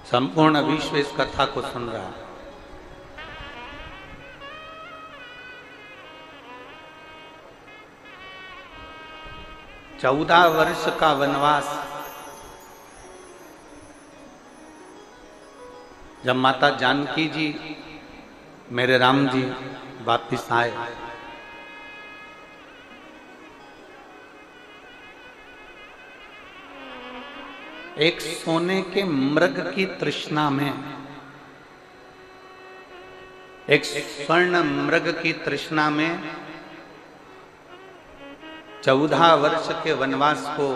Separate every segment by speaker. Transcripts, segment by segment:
Speaker 1: संपूर्ण विश्व इस कथा को सुन रहा है। चौदह वर्ष का वनवास जब माता जानकी जी मेरे राम जी वापिस आए, एक सोने के मृग की तृष्णा में, एक स्वर्ण मृग की तृष्णा में 14 वर्ष के वनवास को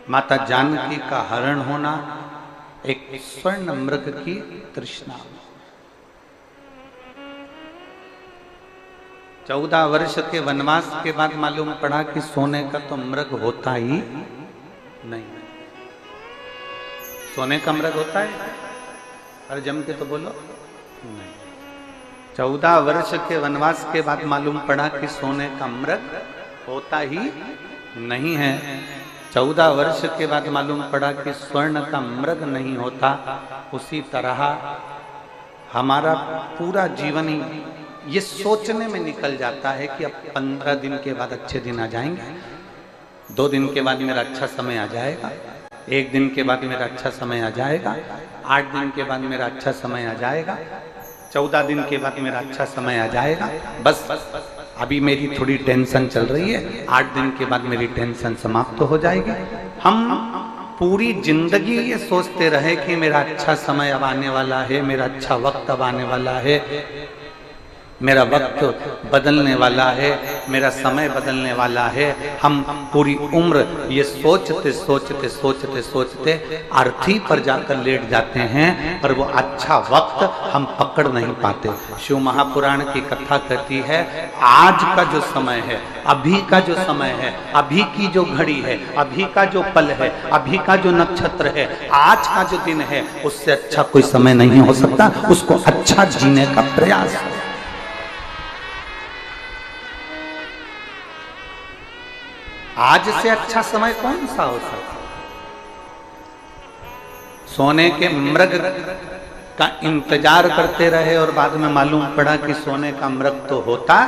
Speaker 1: माता जानकी का हरण होना, एक स्वर्ण मृग की तृष्णा। 14 वर्ष के वनवास के बाद मालूम पड़ा कि सोने का तो मृग होता ही नहीं। सोने का मृग होता है? अरे जम के तो बोलो नहीं। 14 वर्ष के वनवास के बाद मालूम पड़ा कि सोने का मृग होता ही नहीं है। 14 वर्ष के बाद मालूम पड़ा कि स्वर्ण का मृग नहीं होता। उसी तरह हमारा पूरा जीवन ही ये सोचने में निकल जाता है कि अब 15 दिन के बाद अच्छे दिन आ जाएंगे, 2 दिन के बाद मेरा अच्छा समय आ जाएगा, 1 दिन के बाद मेरा अच्छा समय आ जाएगा, 8 दिन के बाद मेरा अच्छा समय आ जाएगा, 14 दिन के बाद मेरा अच्छा समय आ जाएगा। बस अभी मेरी थोड़ी टेंशन चल रही है, 8 दिन के बाद मेरी टेंशन समाप्त हो जाएगी। हम पूरी जिंदगी ये सोचते रहे कि मेरा अच्छा समय अब आने वाला है, मेरा अच्छा वक्त अब आने वाला है, मेरा वक्त बदलने वाला है, मेरा समय बदलने वाला है। हम पूरी उम्र ये सोचते सोचते सोचते सोचते अर्थी पर जाकर लेट जाते हैं, पर वो अच्छा वक्त हम पकड़ नहीं पाते। शिव महापुराण की कथा कहती है, आज का जो समय है, अभी का जो समय है, अभी की जो घड़ी है, अभी का जो पल है, अभी का जो नक्षत्र है, आज का जो दिन है, उससे अच्छा कोई समय नहीं हो सकता। उसको अच्छा जीने का प्रयास है। आज से अच्छा समय कौन सा हो सकता? सोने के मृग का इंतजार करते रहे और बाद में मालूम पड़ा कि सोने का मृग तो होता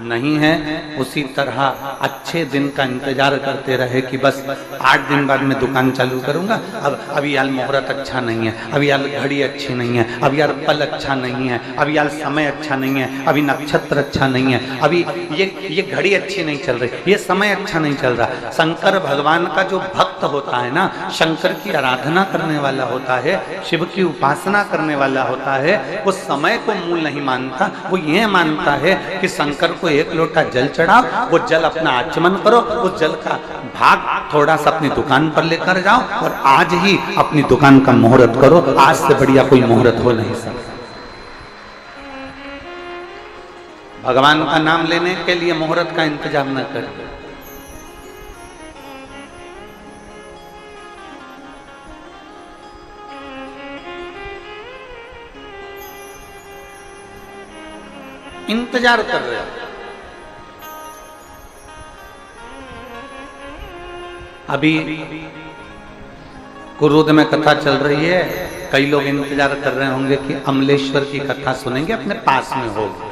Speaker 1: नहीं है। उसी तरह अच्छे दिन का इंतजार करते रहे कि बस 8 दिन बाद मैं दुकान चालू करूंगा। अब अभी यार मुहूर्त अच्छा नहीं है, अभी यार घड़ी अच्छी नहीं है, अभी यार पल अच्छा नहीं है, अभी यार समय अच्छा नहीं है, अभी नक्षत्र अच्छा नहीं है, अभी ये घड़ी अच्छी नहीं चल रही, ये समय अच्छा नहीं चल रहा। शंकर भगवान का जो भक्त होता है ना, शंकर की आराधना करने वाला होता है, शिव की उपासना करने वाला होता है, वो समय को मूल नहीं मानता। वो ये मानता है कि शंकर को 1 लोटा जल चढ़ाओ, वो जल अपना आचमन करो, उस जल का भाग थोड़ा सा अपनी दुकान पर लेकर जाओ और आज ही अपनी दुकान का मुहूर्त करो। आज से बढ़िया कोई मुहूर्त हो नहीं सकता। भगवान का नाम लेने के लिए मुहूर्त का इंतजाम न करें। इंतजार कर रहे हो। अभी कुरुद में कथा चल रही है, कई लोग इंतजार कर रहे होंगे कि अमलेश्वर की कथा सुनेंगे, अपने पास में होगी।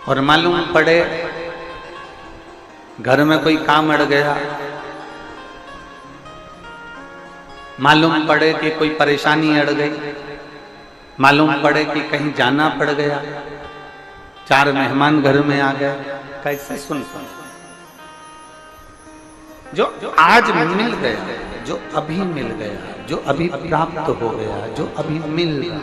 Speaker 1: और मालूम पड़े घर में कोई काम अड़ गया, मालूम पड़े कि कोई परेशानी अड़ गई, मालूम पड़े कि कहीं जाना पड़ गया, 4 मेहमान घर में आ गए, कैसे सुन जो आज मिल गया, जो अभी मिल गया, जो अभी प्राप्त हो गया, जो अभी मिल गया।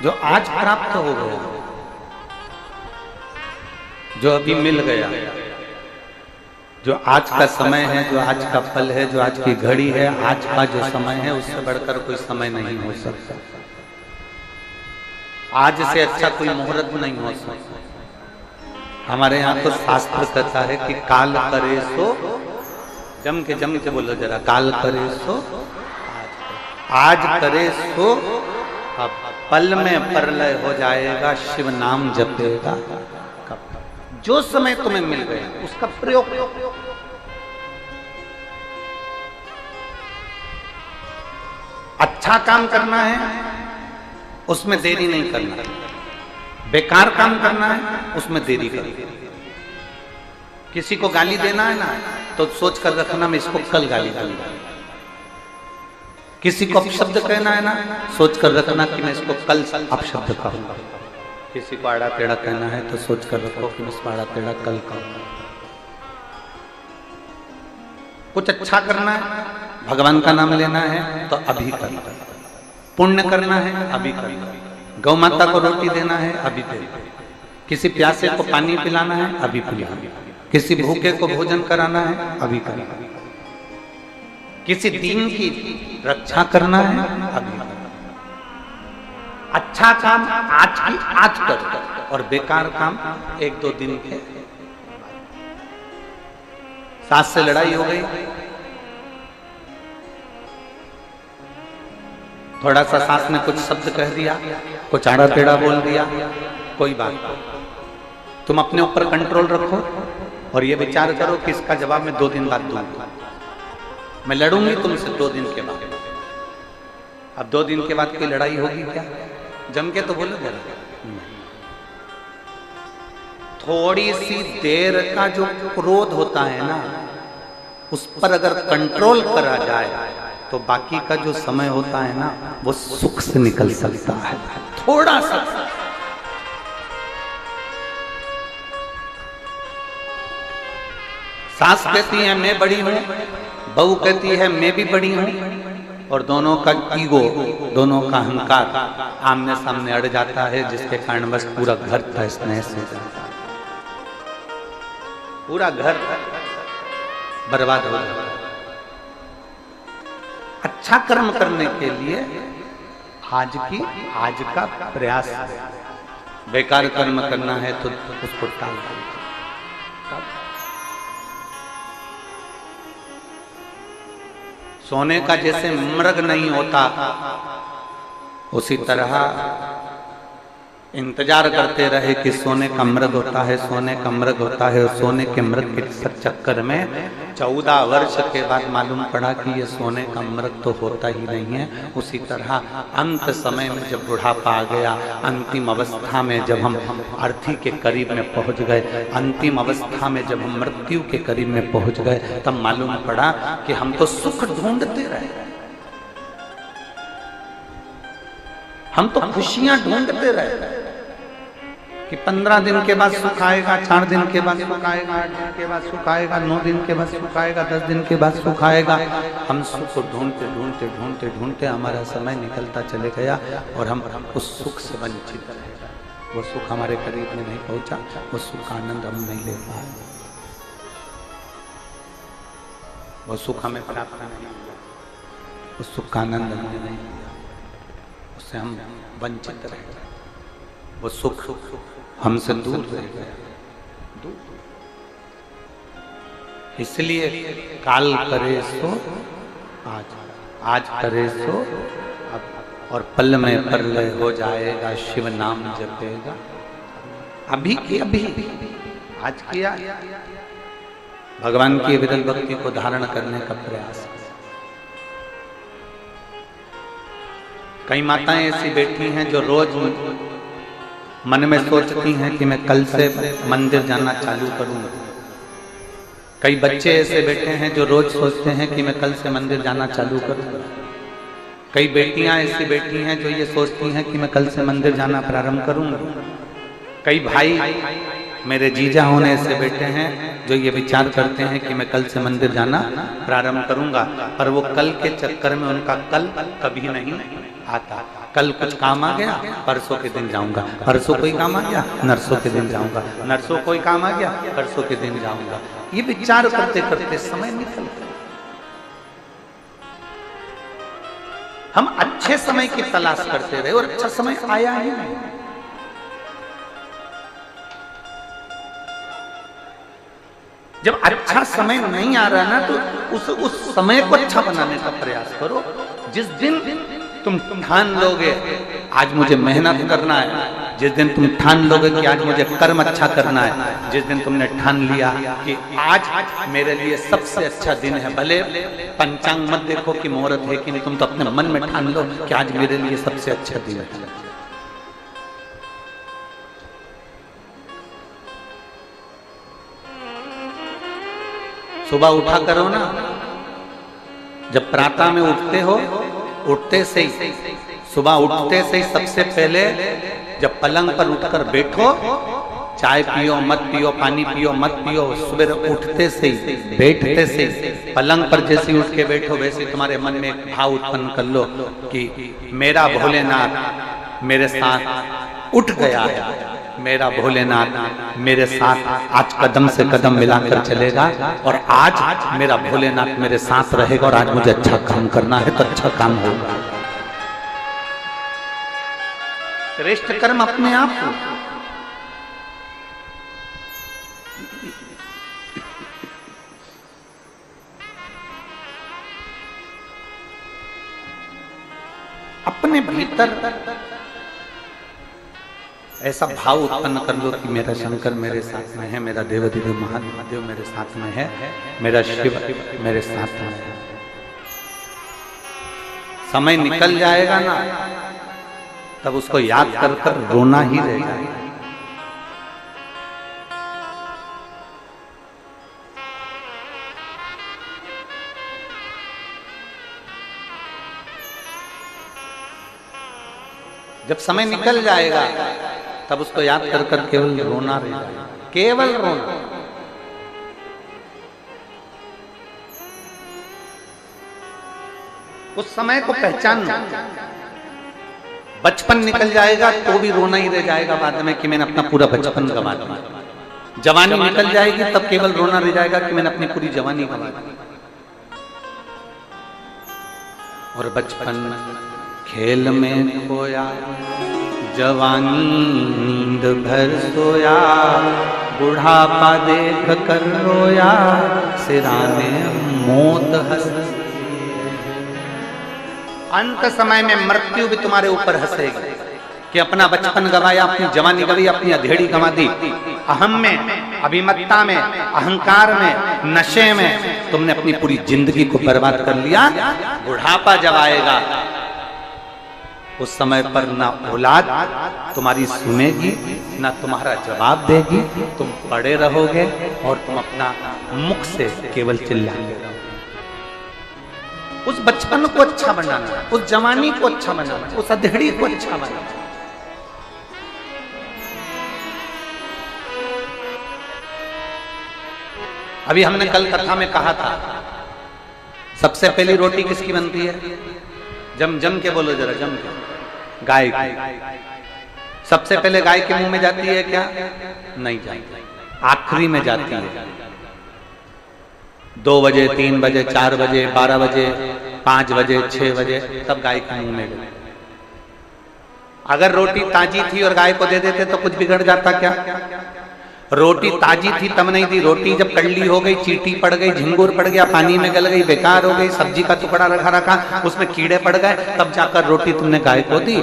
Speaker 1: जो आज प्राप्त हो गया, जो अभी मिल गया, जो आज का समय है, जो आज का पल है, जो आज की घड़ी है, आज का जो समय है, उससे बढ़कर कोई समय नहीं हो सकता। आज से अच्छा कोई मुहूर्त नहीं हो सकता। हमारे यहाँ तो शास्त्र कहता है कि काल करे सो जम के बोलो जरा, काल करे सो आज करे सो अब पल में प्रलय हो जाएगा, शिव नाम जपेगा कब। जो समय तुम्हें मिल गया उसका प्रयोग। अच्छा काम करना है उसमें देरी नहीं करना, बेकार काम करना है उसमें देरी करना। किसी को गाली देना है ना तो सोच कर रखना मैं इसको कल गाली दूंगा। किसी को अपशब्द कहना है ना सोच कर रखना कि मैं इसको कल अपशब्द कहूंगा। किसी को आड़ा टेढ़ा कहना है तो सोच कर रखो कि मैं इसको आड़ा टेढ़ा कल कहूंगा। कुछ अच्छा करना है, भगवान का नाम लेना है तो अभी करना, पुण्य करना है अभी करना, गौ माता को रोटी देना है अभी दे, किसी प्यासे को पानी पिलाना है अभी पिलाना, किसी भूखे को भोजन कराना है अभी करना, किसी दीन की रक्षा करना है अभी। अच्छा काम आज की आज कर और बेकार काम एक दो दिन के। सास से लड़ाई हो गई, थोड़ा सा सास ने कुछ शब्द कह दिया, कुछ आड़ा टेढ़ा बोल दिया, कोई बात नहीं, तुम अपने ऊपर कंट्रोल रखो और ये विचार करो कि इसका जवाब मैं 2 दिन बाद दूंगा। मैं लड़ूंगी तुमसे 2 दिन के बाद। अब 2 दिन के बाद कोई लड़ाई होगी क्या? जम के तो बोलो जरा। थोड़ी सी देर का जो क्रोध होता है ना उस पर अगर कंट्रोल करा जाए तो बाकी का जो समय होता है ना वो सुख से निकल सकता है। थोड़ा सा सास कहती है मैं बड़ी हूं, बहू कहती है मैं भी बड़ी हूं, और दोनों का ईगो, दोनों का अहंकार आमने सामने अड़ जाता है, जिसके कारण बस पूरा घर तहस नहस हो जाता है, पूरा घर बर्बाद हो जाता है। अच्छा कर्म करने के लिए आज का प्रयास, बेकार कर्म करना है तो उसको टाल दो। सोने का जैसे मृग नहीं होता उसी तरह इंतजार करते रहे कि सोने का मृग होता है, सोने का मृग होता है, और सोने के मृग के चक्कर में 14 वर्ष के बाद मालूम पड़ा कि ये सोने का मृग तो होता ही नहीं है। उसी तरह अंत समय में जब बुढ़ापा आ गया, अंतिम अवस्था में जब हम अर्थी के करीब में पहुंच गए, अंतिम अवस्था में जब हम मृत्यु के करीब में पहुंच गए, तब मालूम पड़ा कि हम तो सुख ढूंढते रहे, हम तो खुशियां ढूंढते रहे कि 15 दिन के बाद सुख आएगा, 4 दिन के बाद सुख आएगा, 8 दिन के बाद सुख आएगा, 9 दिन के बाद सुख आएगा, 10 दिन के बाद सुख आएगा। हम सुख को ढूंढते ढूंढते ढूंढते ढूंढते हमारा समय निकलता चले गया और हम उस सुख से वंचित रहे। वो सुख हमारे करीब में नहीं पहुंचा, वो सुख का आनंद हम नहीं ले पाए, वो सुख हमें प्राप्त नहीं हुआ, उस सुख का आनंद हमने नहीं लिया, उससे हम वंचित रह गए, वो सुख हमसे दूर रह गया। इसलिए काल करे सो आज करे सो अब, और पल में प्रलय हो जाएगा, शिव नाम जपेगा। अभी की अभी आज किया भगवान की विरल भक्ति को धारण करने का प्रयास। कई माताएं ऐसी बैठी हैं जो रोज मन में सोचती हैं कि मैं कल से मंदिर जाना चालू करूंगा। कई बच्चे ऐसे बैठे हैं जो रोज सोचते हैं कि मैं कल से मंदिर जाना चालू करूंगा। कई बेटियां ऐसी बैठी हैं जो ये सोचती हैं कि मैं कल से मंदिर जाना प्रारंभ करूंगा। कई भाई मेरे जीजा होने ऐसे बैठे हैं जो ये विचार करते हैं कि मैं कल से मंदिर जाना प्रारंभ करूंगा, पर वो कल के चक्कर में उनका कल कभी नहीं आता। कल कुछ काम आ गया, परसों के दिन जाऊंगा, परसों कोई काम आ गया, नरसों के दिन जाऊंगा, नरसों कोई काम आ गया, परसों के दिन जाऊंगा। ये विचार करते करते समय निकल गया। हम अच्छे समय की तलाश करते रहे और अच्छा समय आया ही नहीं। जब अच्छा समय नहीं आ रहा ना, तो उस समय को अच्छा बनाने का प्रयास करो। जिस दिन तुम ठान लोगे आज मुझे मेहनत करना है, जिस दिन तुम ठान लोगे कि आज मुझे कर्म अच्छा करना है, जिस दिन तुमने ठान लिया कि आज मेरे लिए सबसे अच्छा दिन है, भले पंचांग मत देखो कि मुहूर्त है कि नहीं, तुम तो अपने मन में ठान लो कि आज मेरे लिए सबसे अच्छा दिन है। सुबह उठा करो ना, जब प्रातः में उठते हो, उठते से ही, सुबह उठते से ही सबसे पहले जब पलंग पर उठकर बैठो, चाय पियो मत पियो, पानी पियो मत पियो, सुबह उठते से ही, बैठते से ही, पलंग पर जैसे उठ के बैठो वैसे तुम्हारे मन में एक भाव उत्पन्न कर लो कि मेरा भोलेनाथ मेरे साथ उठ गया है, मेरा भोलेनाथ मेरे साथ आज कदम से कदम मिलाकर चलेगा, और आज मेरा भोलेनाथ मेरे साथ रहेगा, और आज मुझे अच्छा काम करना है तो अच्छा काम होगा। श्रेष्ठ कर्म अपने आप हो। अपने भीतर ऐसा भाव उत्पन्न कर लो कि मेरा शंकर मेरे साथ में है, मेरा देवाधिदेव महादेव मेरे साथ में है, मेरा शिव मेरे साथ में है। समय निकल जाएगा ना, तब उसको याद कर कर रोना ही रह जाएगा। जब समय निकल जाएगा तब उसको याद कर कर केवल रोना रह जाएगा, केवल रोना। उस समय को पहचानना। बचपन निकल जाएगा तो भी रोना ही रह जाएगा बाद में कि मैंने अपना पूरा बचपन गंवा दिया। जवानी निकल जाएगी तब केवल रोना रह जाएगा कि मैंने अपनी पूरी जवानी गंवा दी। और बचपन खेल में खोया, जवानी नींद भर सोया, बुढ़ापा देख कर रोया, सिराने मौत हंस। अंत समय में मृत्यु भी तुम्हारे ऊपर हंसेगी कि अपना बचपन गवाया, अपनी जवानी गवाई, अपनी अधेड़ी गंवा दी। अहम में, अभिमत्ता में, अहंकार में, नशे में तुमने अपनी पूरी जिंदगी को बर्बाद कर लिया। बुढ़ापा जब आएगा उस समय पर ना औलाद तुम्हारी सुनेगी, ना तुम्हारा जवाब देगी, तुम पड़े रहोगे और तुम अपना मुख से केवल चिल्लाते रहोगे। उस बचपन को अच्छा बनाना, उस जवानी को अच्छा बनाना, उस अधेड़ी को अच्छा बनाना। अभी हमने कल कथा में कहा था, सबसे पहली रोटी किसकी बनती है? जम के बोलो जरा, जम के। गाय की। सबसे पहले गाय के मुंह में जाती है क्या? नहीं जाती, आखिरी में जाती है। 2 बजे, 3 बजे, 4 बजे, 12 बजे, 5 बजे, 6 बजे, तब गाय के मुंह में गई। अगर रोटी ताजी थी और गाय को दे देते तो कुछ बिगड़ जाता क्या? रोटी ताजी थी तब नहीं दी, रोटी जब कड़ली हो गई, चींटी पड़ गई, झिंगुर पड़ गया, पानी में गल गई, बेकार हो गई, सब्जी का टुकड़ा रखा उसमें कीड़े पड़ गए, तब जाकर रोटी तुमने गाय को दी।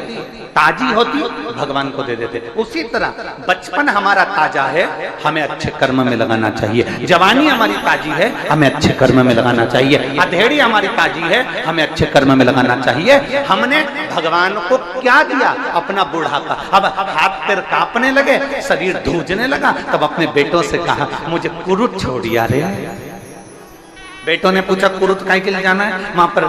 Speaker 1: ताजी होती भगवान को दे देते। उसी तरह बचपन हमारा ताजा है, हमें अच्छे कर्म में लगाना चाहिए। जवानी हमारी ताजी है, हमें अच्छे कर्म में लगाना चाहिए। अधेड़ी हमारी ताजी है, हमें अच्छे कर्म में लगाना चाहिए। हमने भगवान को क्या दिया? अपना बुढ़ापा। अब हाथ पैर कांपने लगे, शरीर धूजने लगा, तब अपने बेटों से कहा मुझे कुरुत छोड़िया रे। बेटों ने पूछा कुरुत काहे के लिए जाना है? वहां पर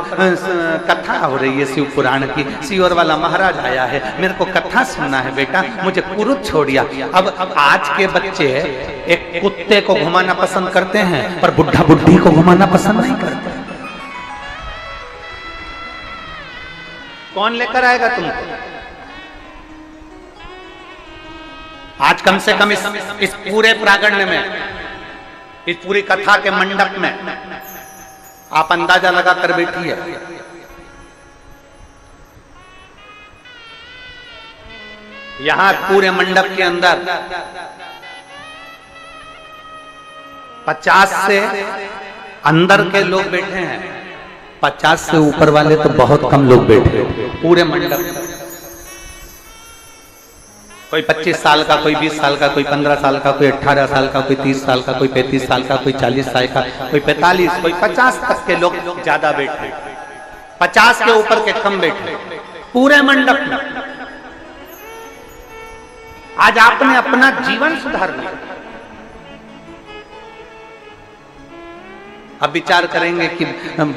Speaker 1: कथा हो रही है शिव पुराण की, सीवर वाला महाराज आया है, मेरे को कथा सुनना है बेटा, मुझे कुरुत छोड़िया। अब आज के बच्चे एक कुत्ते को घुमाना पसंद करते हैं पर बुढ़ा बुढ़ी को घुमाना पसंद नहीं करते। कौन लेकर आएगा तुमको? आज कम से कम इस पूरे प्रांगण में, इस पूरी कथा के मंडप में आप अंदाजा लगाकर बैठिए। यहां पूरे मंडप के अंदर 50 से अंदर के लोग बैठे हैं, 50 से ऊपर वाले तो बहुत कम लोग बैठे पूरे मंडप। कोई 25 साल का, कोई 20 साल का, कोई 15 साल का, कोई 18 साल का, कोई 30 साल का, कोई 35 साल का, कोई 40 साल का, कोई 45, कोई 50 तक के लोग ज्यादा बैठे, 50 के ऊपर के कम बैठे पूरे मंडप में। आज आपने अपना जीवन सुधार लिया। अब विचार करेंगे कि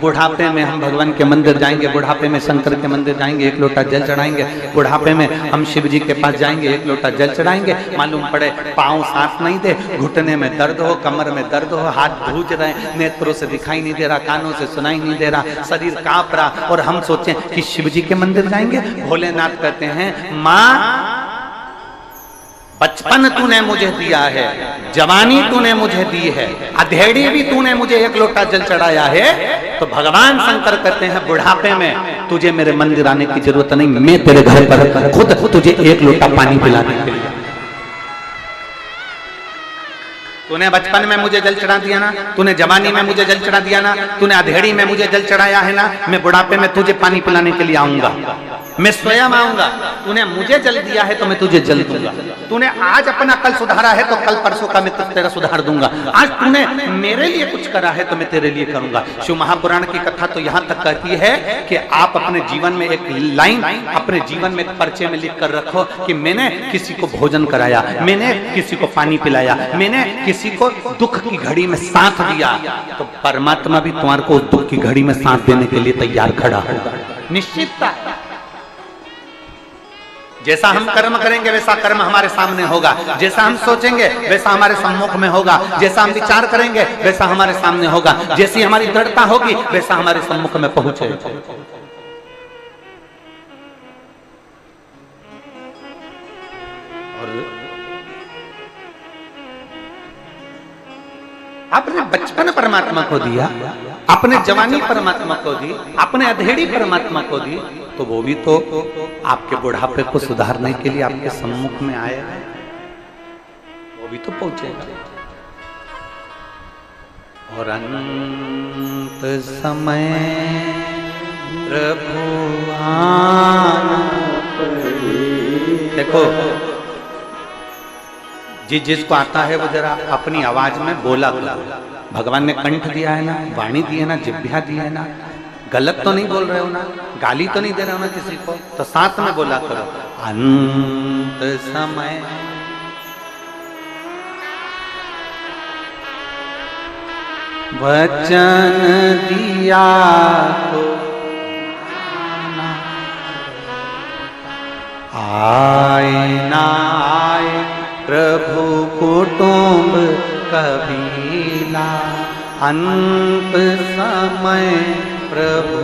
Speaker 1: बुढ़ापे में हम भगवान के मंदिर जाएंगे, बुढ़ापे में शंकर के मंदिर जाएंगे, एक लोटा जल चढ़ाएंगे, बुढ़ापे में हम शिव जी के पास जाएंगे, एक लोटा जल चढ़ाएंगे, मालूम पड़े पांव सांस नहीं दे, घुटने में दर्द हो, कमर में दर्द हो, हाथ भूज रहे, नेत्रों से दिखाई नहीं दे रहा, कानों से सुनाई नहीं दे रहा, शरीर कांप रहा, और हम सोचें कि शिव जी के मंदिर जाएंगे। भोलेनाथ कहते हैं, माँ बचपन तूने मुझे दिया है, जवानी तूने मुझे दी है, अधेड़ी भी तूने मुझे एक लोटा जल चढ़ाया है। तो भगवान शंकर कहते हैं, बुढ़ापे में तुझे मेरे मंदिर आने की जरूरत नहीं, मैं तेरे घर पर खुद तुझे एक लोटा पानी पिलाने के लिए। तूने बचपन में मुझे जल चढ़ा दिया ना, तूने जवानी में मुझे जल चढ़ा दिया ना, तूने अधेड़ी में मुझे जल चढ़ाया है ना, मैं बुढ़ापे में तुझे पानी पिलाने के लिए आऊंगा, मैं स्वयं आऊंगा। तूने मुझे जल दिया है तो मैं तुझे जल दूंगा। तूने आज अपना कल सुधारा है तो कल परसों का मैं तेरा सुधार दूंगा। आज तूने मेरे लिए कुछ करा है तो मैं तेरे लिए करूंगा। शिव महापुराण की कथा तो यहाँ तक कहती है कि आप अपने जीवन में एक लाइन, अपने जीवन में एक पर्चे में लिख कर रखो कि मैंने किसी को भोजन कराया, मैंने किसी को पानी पिलाया, मैंने किसी को दुख की घड़ी में साथ दिया, तो परमात्मा भी तुम्हारे को उस दुख की घड़ी में साथ देने के लिए तैयार खड़ा होगा, निश्चितता। जैसा हम कर्म करेंगे वैसा कर्म हमारे सामने होगा, जैसा हम सोचेंगे वैसा हमारे सम्मुख में होगा, जैसा हम विचार करेंगे वैसा हमारे सामने होगा, जैसी हमारी दृढ़ता होगी वैसा हमारे सम्मुख में पहुंचेगा। और आपने बचपन परमात्मा को दिया, आपने जवानी परमात्मा को दी, आपने अधेड़ी परमात्मा को दी, तो वो भी तो आपके बुढ़ापे को सुधारने के लिए आपके सम्मुख में आए, वो भी तो पहुंचेगा। और अंत समय प्रभु आना, देखो जिसको आता है वो जरा अपनी आवाज में बोला करो। भगवान ने कंठ दिया है ना, वाणी दी है ना, जिह्वा दी है ना, गलत तो नहीं बोल रहे हो ना, गाली तो नहीं दे रहे हो ना किसी को, तो साथ में बोला करो, अंत समय वचन दिया तो आए ना आए प्रभु कुटुंब कबीला, अंत समय प्रभु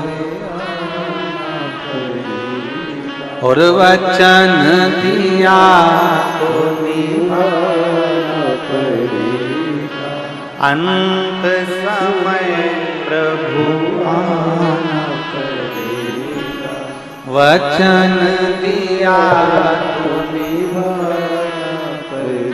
Speaker 1: और वचन दिया तो अंत समय प्रभु वचन दिया तो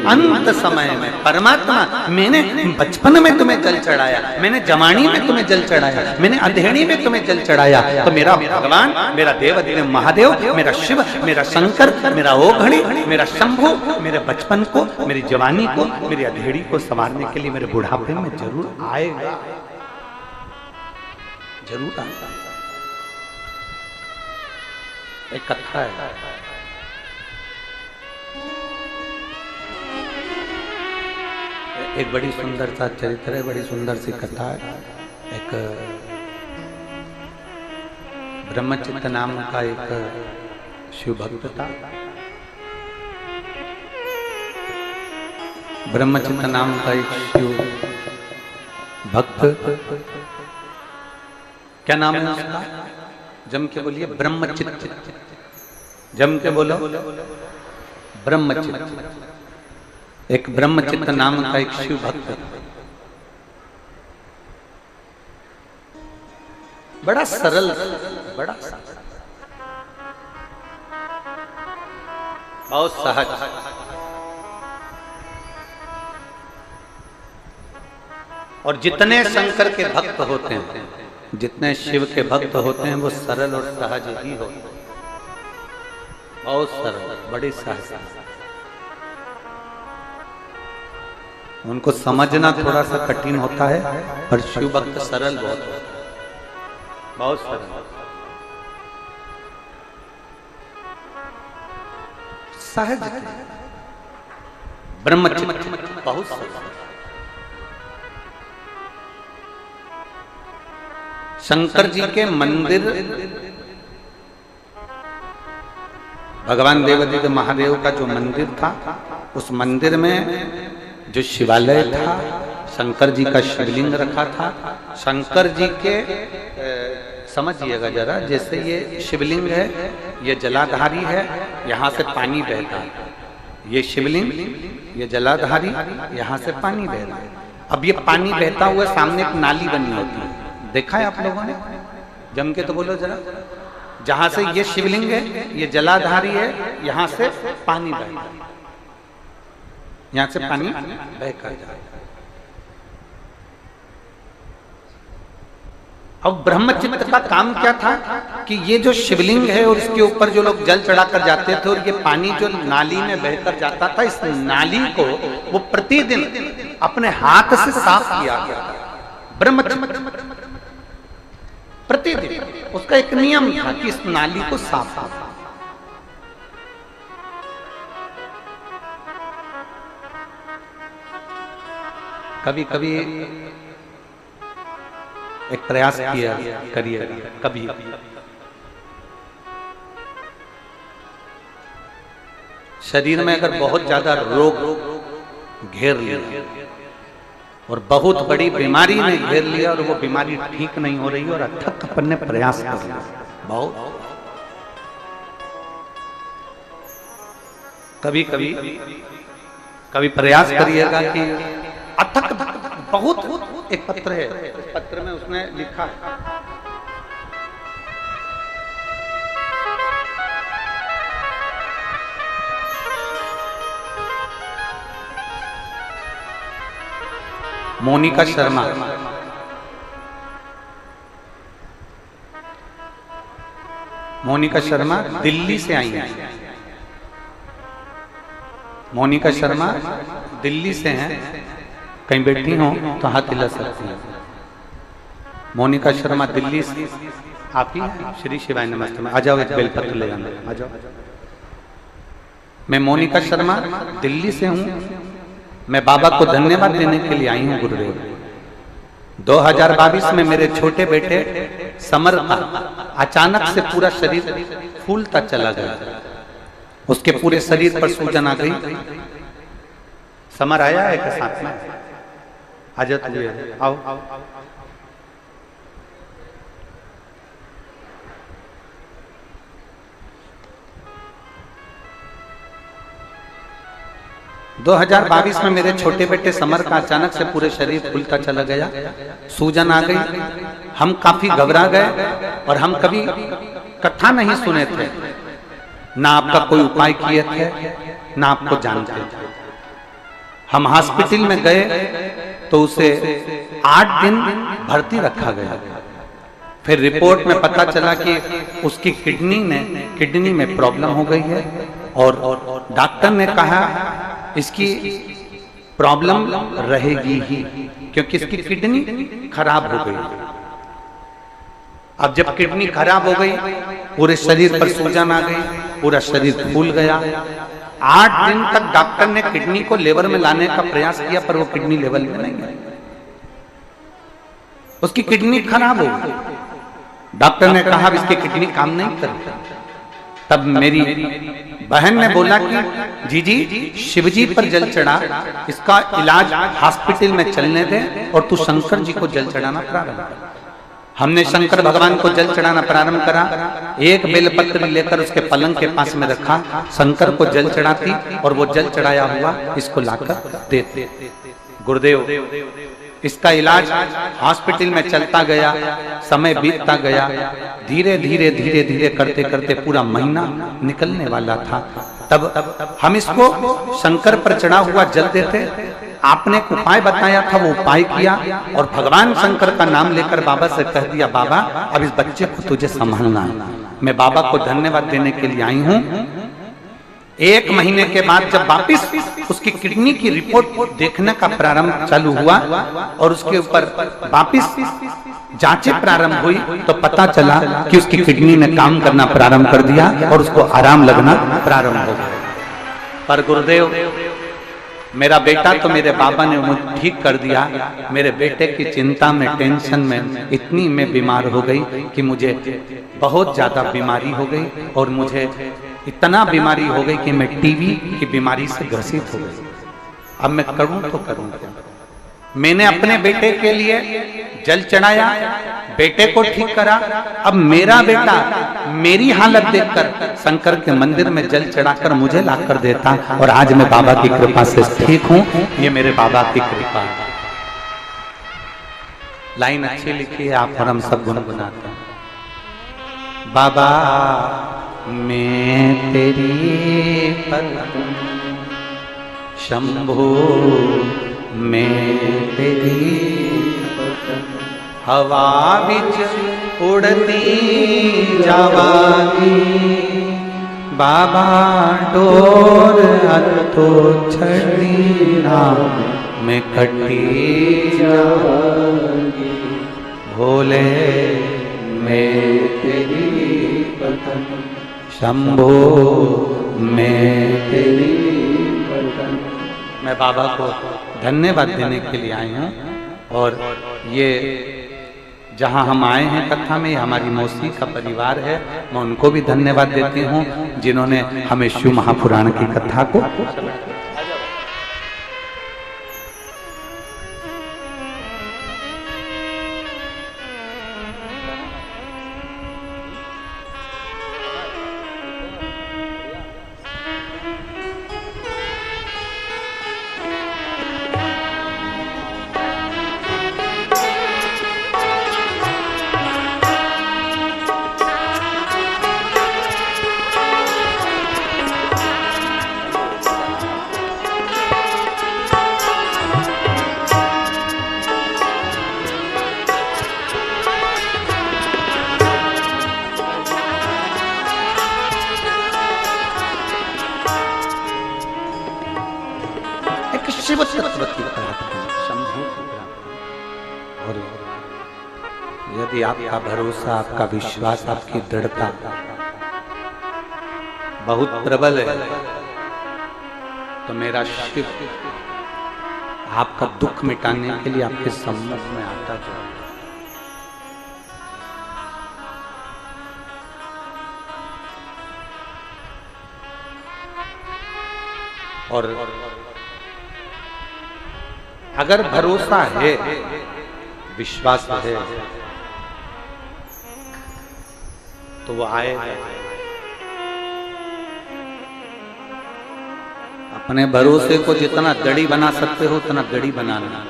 Speaker 1: अंत समय में परमात्मा, मैंने बचपन में तुम्हें जल चढ़ाया, मैंने जवानी में तुम्हें जल चढ़ाया, मैंने अधेड़ी में तुम्हें जल चढ़ाया, तो मेरा भगवान, मेरा देव देव महादेव, मेरा शिव, मेरा शंकर, मेरा ओघड़ी, मेरा शंभु, मेरे बचपन को, मेरी जवानी को, मेरी अधेड़ी को संवारने के लिए मेरे बुढ़ापे में जरूर आएगा, जरूर आएगा। एक कथा है, एक बड़ी सुंदर सा चरित्र है, बड़ी सुंदर सी कथा है। एक ब्रह्मचित्त नाम का एक शिव भक्त था। ब्रह्मचित्त नाम का एक शिव भक्त, क्या नाम है उसका? जम के बोलिए, ब्रह्मचित्त। जम के बोलो, ब्रह्मचित्त। एक ब्रह्मचित्त नाम का एक शिव भक्त, बड़ा सरल, बड़ा बहुत सहज। और जितने शंकर के भक्त होते हैं, जितने शिव के भक्त होते हैं, वो सरल और सहज ही होते हैं, बहुत सरल, बड़ी सहज। उनको समझना थोड़ा सा कठिन होता है, पर शिव भक्त सरल बहुत होता है, बहुत सरल, सहज, ब्रह्मचित्त, बहुत सरल। शंकर जी के मंदिर, भगवान देवादिदेव महादेव का जो मंदिर था, उस मंदिर में जो शिवालय था, शंकर जी का शिवलिंग रखा था। शंकर जी के समझिएगा जरा, जैसे ये शिवलिंग है, ये जलाधारी है, यहाँ से पानी बहता है, ये शिवलिंग, ये जलाधारी, यहाँ से पानी बह रहा है। अब ये पानी बहता हुआ सामने एक नाली बनी होती है, देखा है आप लोगों ने? जम के तो बोलो जरा। जहां से ये शिवलिंग है, ये जलाधारी है, यहां से पानी बहता है, यहां से पानी बहकर जाता है। अब ब्रह्मचित्त का काम क्या था कि ये जो शिवलिंग है और इसके ऊपर जो लोग जल चढ़ाकर जाते थे, और ये पानी जो नाली में बहकर जाता था, इस नाली को वो प्रतिदिन अपने हाथ से साफ किया करता था। ब्रह्मचित्त प्रतिदिन उसका एक नियम था कि इस नाली को साफ करना। कभी कभी एक प्रयास किया करिए, कभी शरीर में अगर बहुत ज्यादा रोग घेर लिया और बहुत बड़ी बीमारी ने घेर लिया और वो बीमारी ठीक नहीं हो रही, और अथक अपन ने प्रयास कर लिया बहुत, कभी कभी कभी प्रयास करिएगा कि अथक बहुत। एक पत्र है, इस पत्र में उसने लिखा है, मोनिका शर्मा, मोनिका शर्मा दिल्ली से आई है। मोनिका शर्मा दिल्ली से हैं, कहीं बैठी हो तो हाथ हिला सकती हैं। मोनिका शर्मा दिल्ली से, आप ही श्री शिवाय नमस्ते में आ जाओ, एक बेलपत्र ले आना, आ जाओ। मैं मोनिका शर्मा दिल्ली से हूँ, मैं बाबा को धन्यवाद देने के लिए आई हूँ गुरुदेव। 2022 में मेरे छोटे बेटे समर का अचानक से पूरा शरीर फूलता चला गया, उसके पूरे शरीर पर सूजन आ गई। समर आया है के साथ में? आ जाओ, आओ। 2022 में मेरे छोटे बेटे समर का अचानक से पूरे शरीर फूलता चला गया, सूजन आ गई। हम काफी घबरा गए और हम कभी कथा नहीं सुने थे, ना आपका कोई उपाय किए थे, ना आपको जानते थे। हम हॉस्पिटल में गए तो उसे 8 दिन भर्ती रखा गया। फिर रिपोर्ट में पता चला कि उसकी किडनी में प्रॉब्लम हो गई है, और डॉक्टर ने कहा इसकी प्रॉब्लम रहेगी ही, क्योंकि इसकी किडनी खराब हो गई। अब जब किडनी खराब हो गई, पूरे शरीर पर सूजन आ गई, पूरा शरीर फूल गया। 8 दिन तक डॉक्टर ने किडनी को लेवल में लाने का प्रयास किया, पर वो किडनी लेवल में नहीं आई, उसकी किडनी खराब हो गई। डॉक्टर ने कहा इसकी किडनी काम नहीं करती। तब मेरी बहन ने बोला कि जी शिवजी पर जल चढ़ा, इसका इलाज हॉस्पिटल में चलने दे और तू शंकर जी को जल चढ़ाना प्रारंभ कर। हमने शंकर भगवान को जल चढ़ाना प्रारंभ करा। एक बेलपत्र लेकर उसके पलंग के पास में रखा, शंकर को जल चढ़ाती और वो जल चढ़ाया हुआ इसको लाकर देते। गुरुदेव इसका इलाज हॉस्पिटल में चलता गया, समय बीतता गया, धीरे धीरे करते करते पूरा महीना निकलने वाला था। तब हम इसको शंकर पर चढ़ा हुआ जल देते आपने एक उपाय बताया था, वो उपाय किया और भगवान शंकर का नाम लेकर बाबा से कह दिया, बाबा अब इस बच्चे को तुझे संभालना है। मैं बाबा को धन्यवाद देने के लिए आई हूं। 1 महीने के बाद जब वापिस उसकी किडनी की रिपोर्ट देखने का प्रारंभ चालू हुआ और उसके ऊपर वापिस जांचें प्रारंभ हुई तो पता चला कि उसकी किडनी ने काम करना प्रारंभ कर दिया और उसको आराम लगना प्रारंभ हो गया। पर गुरुदेव, मेरा बेटा तो मेरे बाबा ने मुझे ठीक कर दिया, मेरे बेटे की चिंता में, टेंशन में इतनी मैं बीमार हो गई कि मुझे बहुत ज्यादा बीमारी हो गई और मुझे इतना बीमारी हो गई कि मैं टीबी की बीमारी से ग्रसित हो गई। अब मैं करूं तो करूं क्या? मैंने अपने बेटे के लिए जल चढ़ाया, बेटे को ठीक करा। अब मेरा बेटा मेरी हालत देखकर शंकर के मंदिर में जल चढ़ाकर मुझे ला कर देता और आज मैं बाबा की कृपा से ठीक हूं। ये मेरे बाबा की कृपा है। लाइन अच्छी लिखी है आप और हम सब गुनगुनाते हैं। बाबा मैं तेरी पत्नी, शंभो मैं तेरी हवा बिच उड़ती जावागी, बाबा डोर हथो छड़ी ना मैं कटी जावागी, भोले मैं तेरी पत्नी, शंभो मैं तेरी पत्नी। मैं बाबा को धन्यवाद देने के लिए आई हूँ और ये जहाँ हम आए हैं कथा में, हमारी मौसी का परिवार है, मैं उनको भी धन्यवाद देती हूँ जिन्होंने हमें शिव महापुराण की कथा को शिव तत्व की शंभू की प्राप्ति। और यदि आपका भरोसा, आपका विश्वास, आपकी दृढ़ता बहुत प्रबल है तो मेरा शिव आपका दुख मिटाने के लिए आपके सम्मुख में आता जाए। और अगर भरोसा है, विश्वास है तो वो आएगा। अपने भरोसे को जितना गड़ी बना सकते हो उतना गड़ी बनाना।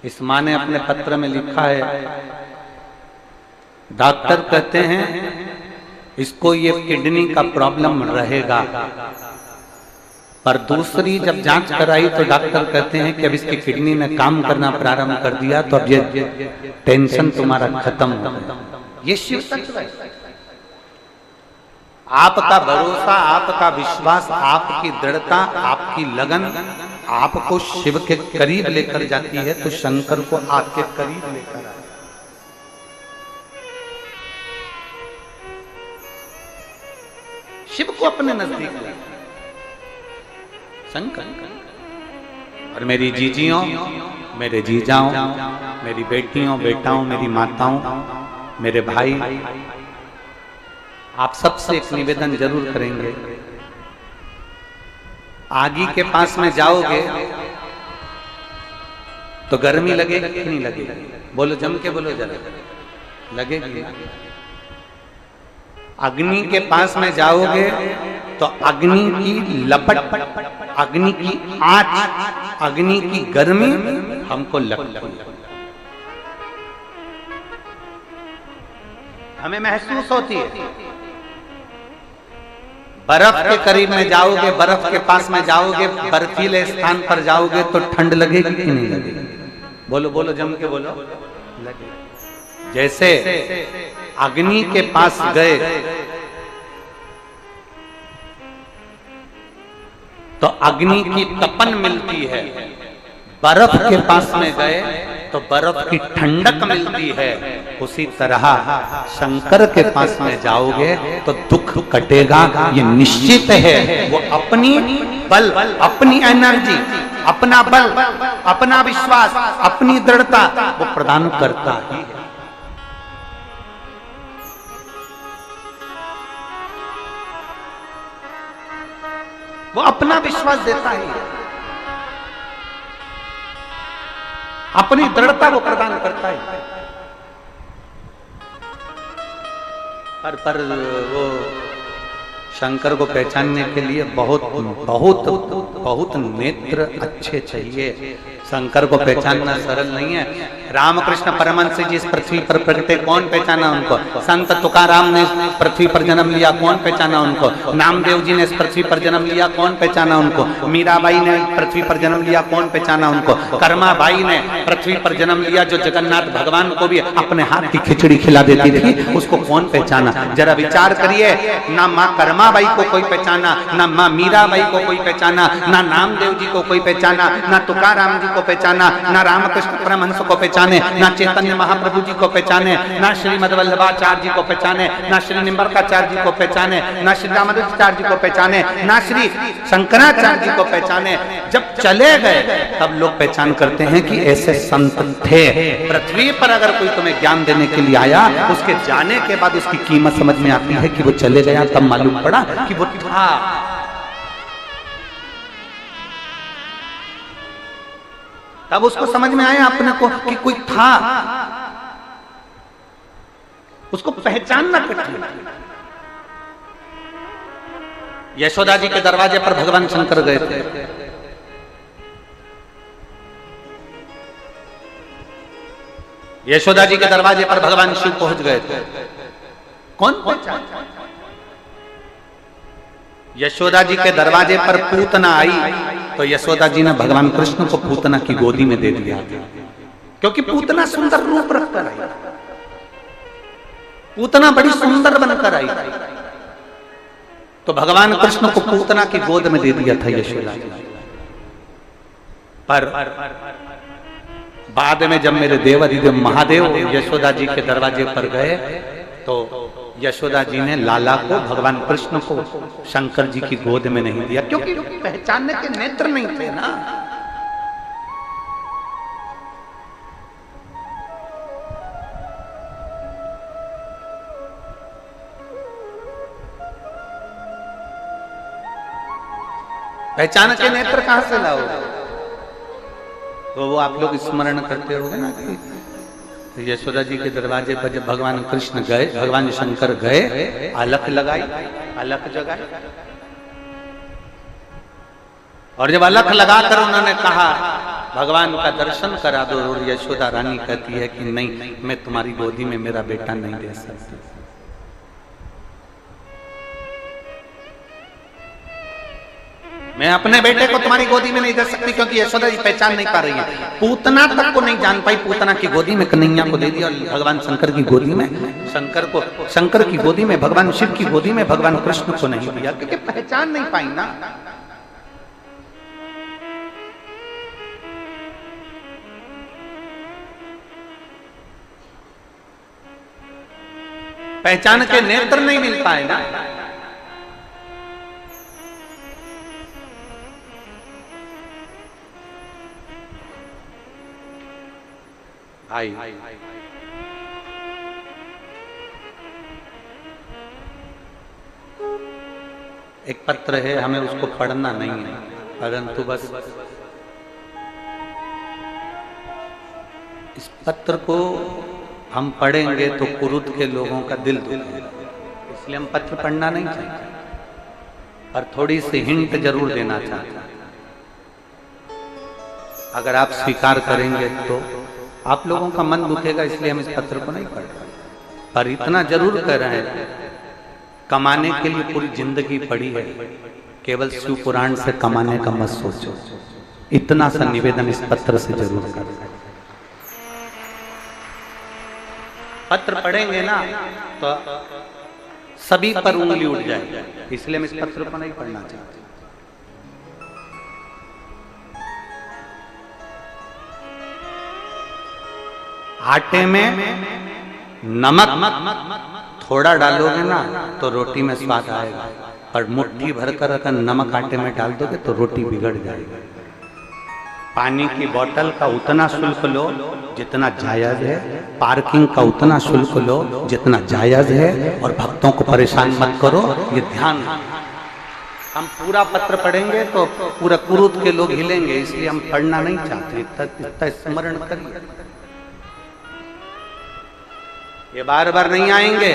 Speaker 1: इस माँ ने अपने पत्र में लिखा है, डॉक्टर कहते हैं इसको ये किडनी का प्रॉब्लम रहेगा, पर दूसरी जब जांच कराई तो डॉक्टर कहते हैं कि अब इसकी किडनी ने काम करना प्रारंभ कर दिया, तो अब ये टेंशन तुम्हारा खत्म हो गया। ये शिव तत्व है। आपका भरोसा, आपका विश्वास, आपकी दृढ़ता, आपकी लगन आपको शिव के करीब लेकर जाती है, तो शंकर को आपके करीब लेकर आए। शिव को अपने नजदीक लाए शंकर। और मेरी जीजियों, मेरे जीजाओं, मेरी बेटियों, बेटाओं, मेरी माताओं, मेरे भाई, आप सबसे एक निवेदन जरूर करेंगे। आगी के पास में जाओगे तो गर्मी लगेगी कि नहीं लगेगी? बोलो, जम के बोलो जरा। लगेगी। अग्नि के पास में जाओगे तो अग्नि की लपट, अग्नि की आंच, अग्नि की गर्मी हमको लगती है, हमें महसूस होती है। बर्फ के करीब में जाओगे, बर्फ के पास में जाओगे, बर्फीले स्थान पर जाओगे तो ठंड लगेगी कि नहीं लगेगी? बोलो बोलो, जम के बोलो। लगेगी। जैसे अग्नि के पास गए तो अग्नि की तपन मिलती है, बर्फ के पास में गए तो बर्फ की ठंडक मिलती है। उसी तरह शंकर के पास में जाओगे तो दुख कटेगा, ये निश्चित है। वो अपनी बल, अपनी एनर्जी, अपना बल, अपना विश्वास, अपनी दृढ़ता वो प्रदान करता ही है। वो अपना विश्वास देता ही है, अपनी दृढ़ता वो प्रदान करता है। पर वो शंकर को पहचानने के लिए बहुत बहुत बहुत नेत्र अच्छे चाहिए। शंकर को पहचानना सरल नहीं है। रामकृष्ण परमहंस जी इस पृथ्वी पर प्रकटे, कौन पहचाना उनको? संत तुकाराम ने पृथ्वी पर जन्म लिया, कौन पहचाना उनको? नामदेव जी ने इस पृथ्वी पर जन्म लिया, कौन पहचाना उनको? मीराबाई ने पृथ्वी पर जन्म लिया, कौन पहचाना उनको? कर्माबाई ने पृथ्वी पर जन्म लिया, जो जगन्नाथ भगवान को भी अपने हाथ की खिचड़ी खिला देती थी, उसको कौन पहचाना? जरा विचार करिए। ना माँ कर्माबाई को कोई पहचाना, ना माँ मीराबाई को कोई पहचाना, ना नामदेव जी को कोई पहचाना, ना तुकाराम जी को पहचाना, ना रामकृष्ण परमहंस को पहचाने, ना चैतन्य महाप्रभु जी को पहचाने, ना श्रीमद वल्लभाचार्य जी को पहचाने, ना श्री निम्बरकाचार्य जी को पहचाने, ना श्री रामानुजाचार्य जी को पहचाने, ना श्री शंकराचार्य जी को पहचाने। जब चले गए तब लोग पहचान करते हैं कि ऐसे संत थे। पृथ्वी पर अगर कोई तुम्हें ज्ञान देने के लिए आया, उसके जाने के बाद उसकी कीमत समझ में आती है कि वो चले गया, तब मालूम पड़ा कि वो था। तब उसको समझ में आया अपने को कि कोई था, उसको पहचानना कठिन। यशोदा जी के दरवाजे पर भगवान शंकर गए थे। यशोदा जी के दरवाजे पर भगवान शिव पहुंच गए थे। कौन पहचान? यशोदा जी के दरवाजे पर पूतना आई तो यशोदा जी ने भगवान कृष्ण को पूतना की गोदी में दे दिया, क्योंकि पूतना सुंदर रूप रखकर आई, पूतना बड़ी सुंदर बनकर आई, तो भगवान कृष्ण को पूतना की गोद में दे दिया था यशोदा जी। पर बाद में जब मेरे देवाधिदेव महादेव यशोदा जी के दरवाजे पर गए तो यशोदा जी ने लाला को, भगवान कृष्ण को शंकर जी की गोद में नहीं दिया, क्योंकि पहचानने के नेत्र नहीं थे ना। पहचान के नेत्र कहां से लाओगे? तो वो आप लोग स्मरण करते होंगे ना कि यशोदा जी के दरवाजे पर जब भगवान कृष्ण गए, भगवान शंकर गए, अलख लगाई, अलख जगाई, और जब अलख लगाकर उन्होंने कहा भगवान का दर्शन करा दो, और यशोदा रानी कहती है कि नहीं, मैं तुम्हारी गोदी में मेरा बेटा नहीं दे सकती। मैं अपने बेटे को तुम्हारी गोदी में नहीं दे सकती, क्योंकि यशोदा जी पहचान नहीं पा रही है। पूतना तक को नहीं जान पाई, पूतना की गोदी में कन्हैया को दे दिया, और भगवान शंकर की गोदी में शंकर की गोदी में, भगवान शिव की गोदी में भगवान कृष्ण को नहीं दिया, क्योंकि पहचान नहीं पाई ना। पहचान के नेत्र नहीं मिल पाए ना। आई एक पत्र है, हमें उसको पढ़ना नहीं है, परंतु बस इस पत्र को हम पढ़ेंगे तो कुरुद के लोगों का दिल दुखेगा, इसलिए हम पत्र पढ़ना नहीं चाहते, पर थोड़ी सी हिंट जरूर देना चाहते हैं। अगर आप स्वीकार करेंगे तो आप लोगों का मन दुखेगा, इसलिए हम इस पत्र को नहीं पढ़ रहे, पर इतना जरूर कह रहे हैं कमाने के लिए पूरी जिंदगी पड़ी है, केवल शिव पुराण से कमाने का मत सोचो। इतना सा निवेदन इस पत्र से जरूर कर। पत्र पढ़ेंगे ना तो सभी पर उंगली उठ जाएगी, इसलिए मैं इस पत्र को नहीं पढ़ना चाहता। आटे में नमक थोड़ा डालोगे ना तो रोटी में स्वाद आएगा, और मुट्ठी भरकर अगर नमक आटे में डाल दोगे तो रोटी बिगड़ जाएगी। पानी की बोतल का उतना शुल्क लो जितना जायज है, पार्किंग का उतना शुल्क लो जितना जायज है, और भक्तों को परेशान मत करो, ये ध्यान। हम पूरा पत्र पढ़ेंगे तो पूरा कुरुत के लोग हिलेंगे, इसलिए हम पढ़ना नहीं चाहते। इतना स्मरण करिए, ये बार बार नहीं आएंगे।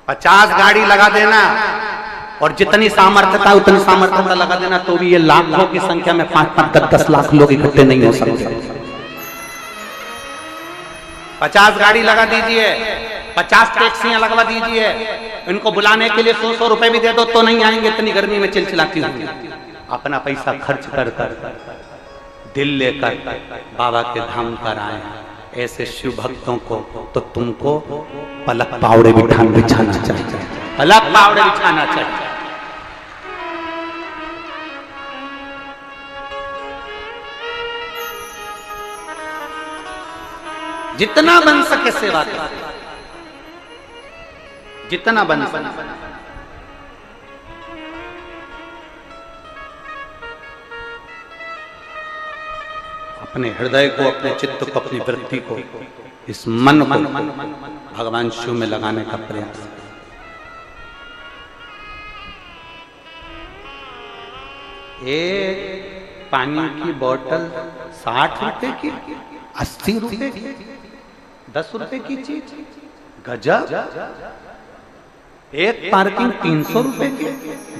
Speaker 1: 50 गाड़ी लगा देना और जितनी सामर्थ्यता उतनी सामर्थ्यता लगा देना, तो भी ये लाखों की संख्या में 5-5, 10-10 लाख लोग इकट्ठे नहीं हो सकते। 50 गाड़ी लगा दीजिए, 50 टैक्सियां लगवा दीजिए, इनको बुलाने के लिए 100-100 रुपए भी दे दो तो नहीं आएंगे, इतनी गर्मी में चिलचिलाती होंगी। अपना पैसा खर्च कर दिल लेकर बाबा के धाम पर आए ऐसे शिव भक्तों को तो तुमको पलक पावड़े बिछाना चाहिए, पलक पावड़े बिछाना चाहिए। जितना बन सके सेवा करो, जितना बन सके। अपने हृदय को, अपने चित्त को, अपनी वृत्ति को, इस मन को भगवान शिव में लगाने का प्रयास। एक पानी की बोतल 60 रुपए की, 80 रुपए की, 10 रुपए की चीज, गजब। एक पार्किंग 300 रुपए की,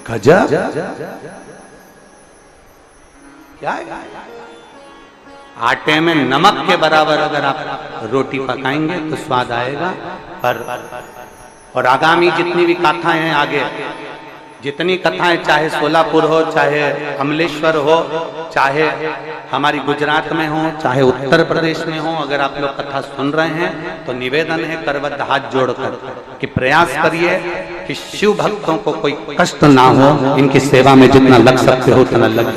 Speaker 1: गजब। क्या है? आटे में नमक के बराबर अगर आप रोटी पकाएंगे तो स्वाद आएगा। पर और आगामी जितनी भी कथाएं हैं, आगे जितनी कथाएं, चाहे सोलापुर हो, चाहे अमलेश्वर हो, चाहे हमारी गुजरात में हो, चाहे उत्तर प्रदेश में हो, अगर आप लोग कथा सुन रहे हैं तो निवेदन है करबद्ध हाथ जोड़कर कि प्रयास करिए कि शिव भक्तों को कोई कष्ट ना हो, इनकी सेवा में जितना लग सकते हो उतना लग।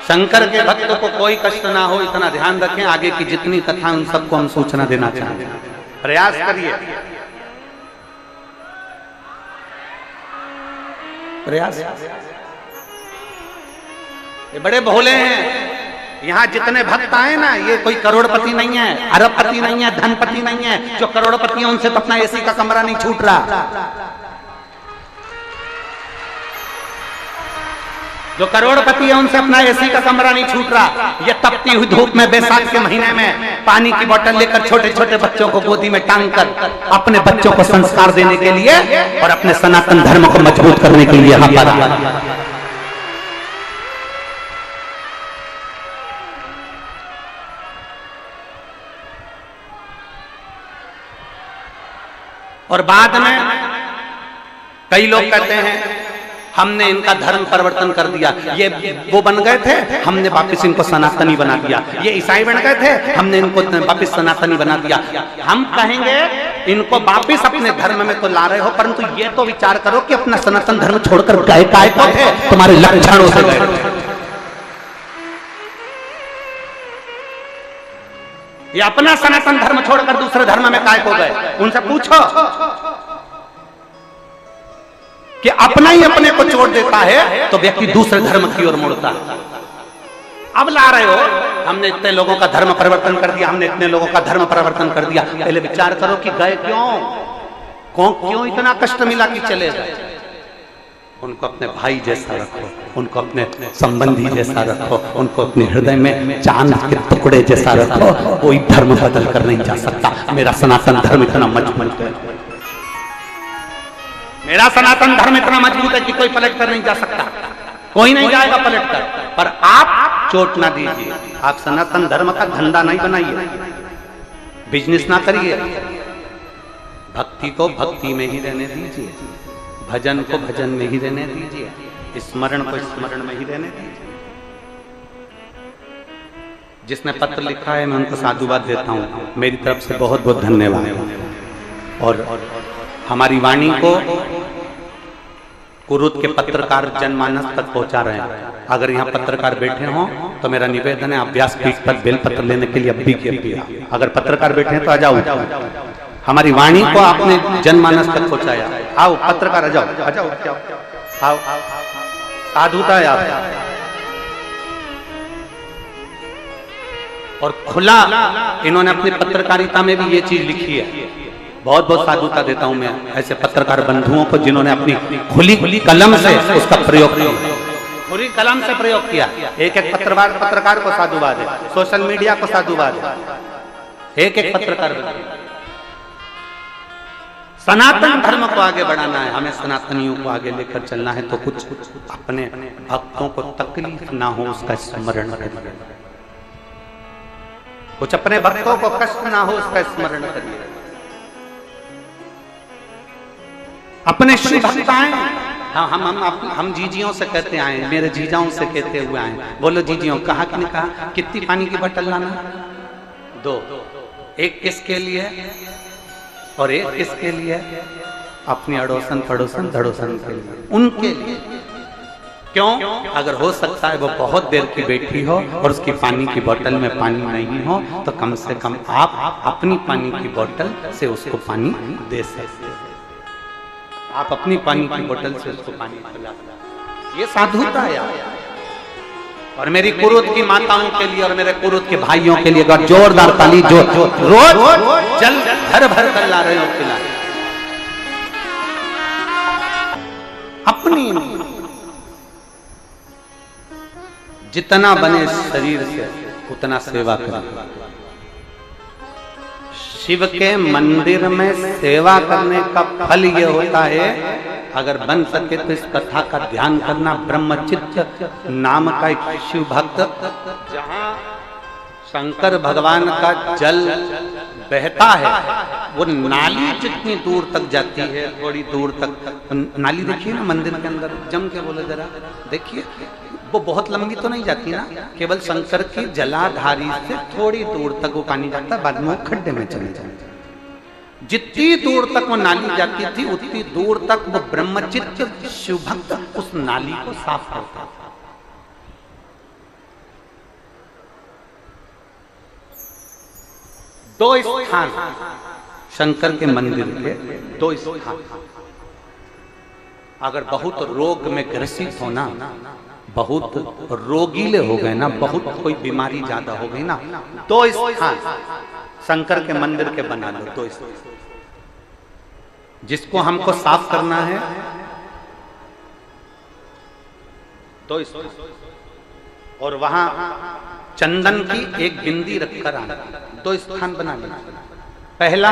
Speaker 1: शंकर के भक्तों को कोई कष्ट ना हो, इतना ध्यान रखें। आगे की जितनी कथा उन सबको हम सूचना देना चाहते हैं, प्रयास करिए, प्रयास। ये बड़े भोले हैं। यहाँ जितने भक्त आए ना, ये कोई करोड़पति नहीं है, अरबपति नहीं है, धनपति नहीं है। जो करोड़पति है उनसे तो अपना एसी का कमरा नहीं छूट रहा। जो करोड़पति है उनसे अपना एसी का कमरा नहीं छूट रहा। ये तपती हुई धूप में बैसाख के महीने में पानी की बोतल लेकर छोटे छोटे बच्चों को गोदी में टांग कर अपने बच्चों को संस्कार देने के लिए और अपने सनातन धर्म को मजबूत करने के लिए यहाँ पर। और बाद में कई लोग कहते हैं हमने इनका धर्म परिवर्तन कर दिया, ये वो बन गए थे, हमने वापस इनको सनातनी बना दिया। ये ईसाई बन गए थे, हमने इनको वापस सनातनी बना दिया। हम कहेंगे इनको वापस अपने धर्म में तो ला रहे हो, परंतु ये तो विचार करो कि अपना सनातन धर्म छोड़कर गए काय को थे, तुम्हारे लक्षणों से गए। ये अपना सनातन धर्म छोड़कर दूसरे धर्म में काय को गए? उनसे पूछो कि अपना ही अपने को छोड़ देता है तो व्यक्ति दूसरे धर्म की ओर मुड़ता है। अब ला रहे हो, हमने इतने लोगों का धर्म परिवर्तन कर दिया, हमने इतने लोगों का धर्म परिवर्तन कर दिया। पहले विचार करो कि गए क्यों इतना कष्ट मिला कि चले गए। उनको अपने भाई जैसा रखो, उनको अपने संबंधी जैसा रखो, उनको अपने हृदय में चांद के टुकड़े जैसा रखो। कोई धर्म बदल कर नहीं जा सकता। मेरा सनातन धर्म इतना मजबूत है, मेरा सनातन धर्म इतना मजबूत है कि कोई पलट कर नहीं जा सकता। कोई नहीं जाएगा पलट कर, पर आप चोट ना दीजिए। आप सनातन धर्म का धंधा नहीं बनाइए, बिजनेस ना करिए। भक्ति को भक्ति में ही रहने दीजिए, भजन को भजन में ही रहने दीजिए, स्मरण को स्मरण में ही रहने दीजिए। जिसने पत्र लिखा है मैं उनको साधुवाद देता हूं, मेरी तरफ से बहुत बहुत धन्यवाद। और हमारी वाणी को कुरुद के पत्रकार जनमानस तक पहुंचा रहे हैं। अगर यहाँ पत्रकार बैठे हों तो मेरा निवेदन है, आप व्यासपीठ पर बेलपत्र लेने के लिए अभी के अभी अगर पत्रकार बैठे हैं तो आ जाओ। हमारी वाणी को आपने जनमानस तक पहुंचाया। आओ पत्रकार, आ जाओ, आ जाओ, आओ, साधुता है आप। और खुला इन्होंने अपनी पत्रकारिता में भी ये चीज लिखी है। बहुत बहुत साधुता देता हूं मैं ऐसे पत्रकार बंधुओं को जिन्होंने अपनी खुली कलम से उसका प्रयोग किया, खुली कलम से प्रयोग किया। एक एक पत्रकार को साधुवाद है, सोशल मीडिया को साधुवाद है, एक एक पत्रकार। सनातन धर्म को आगे बढ़ाना है, हमें सनातनियों को आगे लेकर चलना है, तो कुछ अपने भक्तों को तकलीफ ना हो उसका स्मरण करिए, कुछ अपने भक्तों को कष्ट ना हो उसका स्मरण करिए। अपने श्री भक्त आए, हम जीजियों से कहते आए, मेरे जीजाओं से कहते हुए आए। बोलो जीजियों, कहा कि नहीं कहा? कितनी पानी की बोतल लाना? 2, एक किसके लिए और एक किसके लिए? अपनी अड़ोसन पड़ोसन धड़ोसन के लिए, उनके लिए। क्यों? अगर हो सकता है वो बहुत देर की बैठी हो और उसकी पानी की बोतल में पानी नहीं हो, तो कम से कम आप अपनी पानी की बोतल से उसको पानी दे सकते हैं। आप अपनी पानी की बोतल से उसको पानी पिला सकते, ये साधुता है। और मेरी कुरुद की माताओं के लिए और मेरे कुरुद के भाइयों के लिए जोरदार ताली, जो रोज जल भर भर कर ला रहे हो पिला। अपनी जितना बने शरीर से उतना सेवा करें। शिव के मंदिर में सेवा करने का फल ये होता है, अगर बन सके तो इस कथा का ध्यान करना। ब्रह्मचित्त नाम का एक शिव भक्त, जहां शंकर भगवान का जल बहता है, वो नाली जितनी दूर तक जाती है, थोड़ी दूर तक नाली देखिए ना मंदिर के अंदर, जम के बोलो जरा, देखिए वो बहुत लंबी तो नहीं जाती ना, केवल शंकर की जलाधारी से थोड़ी दूर तक वो पानी जाता है, बाद में वो खड्डे में चले जाते। जितनी दूर तक वो नाली जाती थी उतनी दूर तक वो ब्रह्मचित्त शिव भक्त उस नाली को साफ करता था। दो स्थान शंकर के मंदिर के, 2 स्थान। अगर बहुत रोग में ग्रसित हो ना, बहुत रोगीले हो गए ना, बहुत कोई बीमारी ज्यादा हो गई ना, 2 स्थान शंकर के मंदिर के बना लो। 2 स्थान जिसको हमको साफ करना है, 2 स्थान। और वहां चंदन की एक बिंदी रखकर आना, 2 स्थान बना लेना। पहला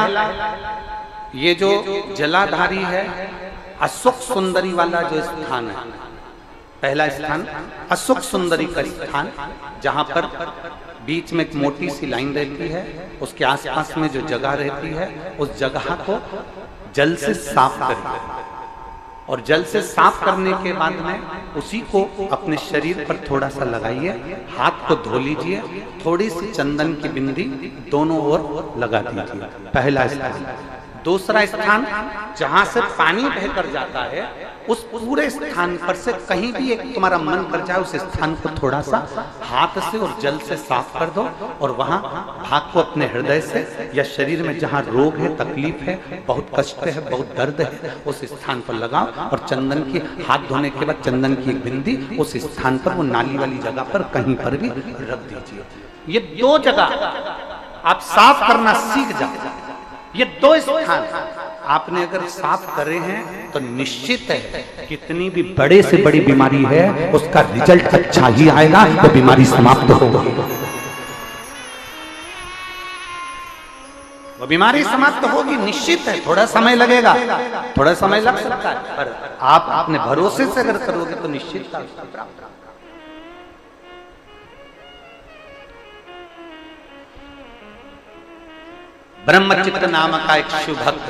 Speaker 1: ये जो जलाधारी है, अशोक सुंदरी वाला जो स्थान है, पहला स्थान अशोक सुंदरी का स्थान, जहां पर बीच में एक मोटी सी लाइन रहती है, उसके आसपास में जो जगह रहती है उस जगह को जल से साफ करें। और जल से साफ करने के बाद में उसी को अपने शरीर पर थोड़ा सा लगाइए, हाथ को धो लीजिए, थोड़ी सी चंदन की बिंदी दोनों ओर लगा दीजिए। पहला स्थान। दूसरा स्थान जहां से पानी बहकर जाता है, उस पूरे स्थान पर से कहीं भी एक तुम्हारा मन कर जाए, उस स्थान को थोड़ा सा हाथ से और जल से साफ कर दो, और वहां हाथ को अपने हृदय से या शरीर में जहां रोग है, तकलीफ है, बहुत कष्ट है, बहुत दर्द है, उस स्थान पर लगाओ। और चंदन की हाथ धोने के बाद चंदन की एक बिंदी उस स्थान पर, वो नाली वाली जगह पर कहीं पर भी रख दीजिए। ये 2 जगह आप साफ करना सीख जाओ। ये 2 स्थान आपने अगर साफ करे हैं तो निश्चित है कितनी भी बड़े से बड़ी बीमारी है उसका रिजल्ट अच्छा ही आएगा, तो बीमारी समाप्त होगी। बीमारी समाप्त होगी, निश्चित है। थोड़ा समय लगेगा, थोड़ा समय लग सकता है, पर आप अपने भरोसे से अगर करोगे तो निश्चित प्राप्त। ब्रह्मचित्त नाम का एक शिव भक्त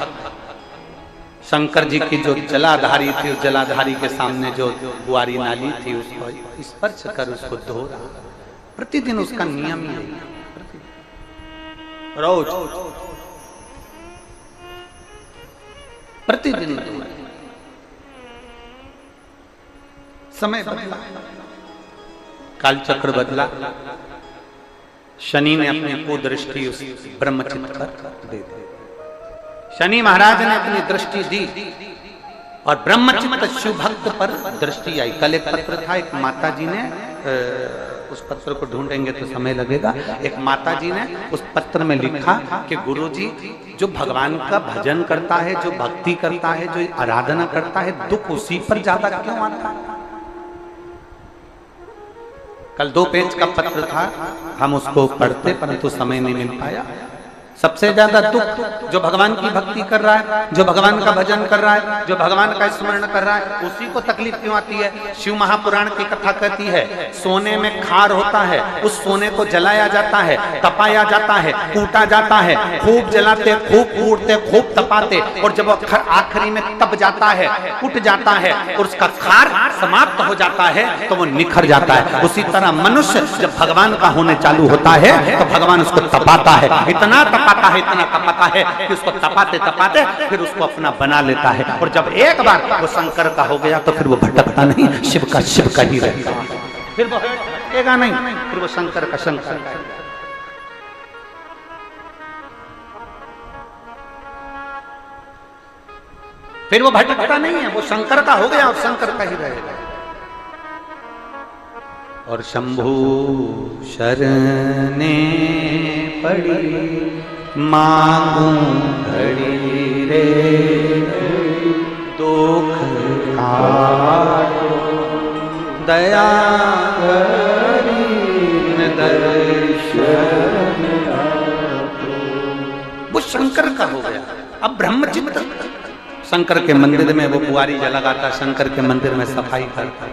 Speaker 1: शंकर जी की जो जलाधारी थी, उस जलाधारी के सामने जो गुआरी नाली थी उसको स्पर्श कर उसको धो रहा। प्रतिदिन उसका नियम ही है, रोज प्रतिदिन। समय बदला, कालचक्र बदला, शनि ने अपनी कुदृष्टि उस ब्रह्मचित्त पर दे दी। शनि महाराज ने अपनी दृष्टि दी और ब्रह्मचित्त शिव भक्त पर दृष्टि आई। कल एक पत्र था, एक माता जी ने, उस पत्र को ढूंढेंगे तो समय लगेगा, एक माता जी ने उस पत्र में लिखा कि गुरुजी जो भगवान का भजन करता है, जो भक्ति करता है, जो आराधना करता है, दुख उसी पर ज्यादा क्यों आता है। कल 2 पेज का पत्र था, हम उसको पढ़ते परंतु समय नहीं मिल पाया। सबसे ज्यादा दुख जो भगवान की भक्ति कर रहा है, जो भगवान का भजन कर रहा है, जो भगवान का स्मरण कर रहा है, उसी को तकलीफ क्यों आती है। शिव महापुराण की कथा कहती है, सोने में खार होता है, उस सोने को जलाया जाता है, तपाया जाता है, कूटा जाता है, खूब जलाते, खूब कूटते, खूब तपाते, और जब आखिरी में तप जाता है, कुट जाता है और उसका खार समाप्त हो जाता है तो वो निखर जाता है। उसी तरह मनुष्य जब भगवान का होने चालू होता है तो भगवान उसको तपाता है, इतना तपाता है, इतना तपाता है कि उसको तपाते तपाते फिर उसको अपना बना लेता है। और जब एक बार वो शंकर का हो गया तो फिर वो भटकता नहीं, शिव का ही रहता है, फिर वो भटकेगा नहीं, फिर वो शंकर का है। फिर वो भटकता नहीं है, वो शंकर का हो गया और शंकर का ही रहेगा। और शंभु शरणे पड़ी मांगू घड़ी रे दुख काटो दया करी दर्शन। वो शंकर का हो गया। अब ब्रह्मचित्त शंकर के मंदिर में वो बुआरी जलाता, शंकर के मंदिर में सफाई करता।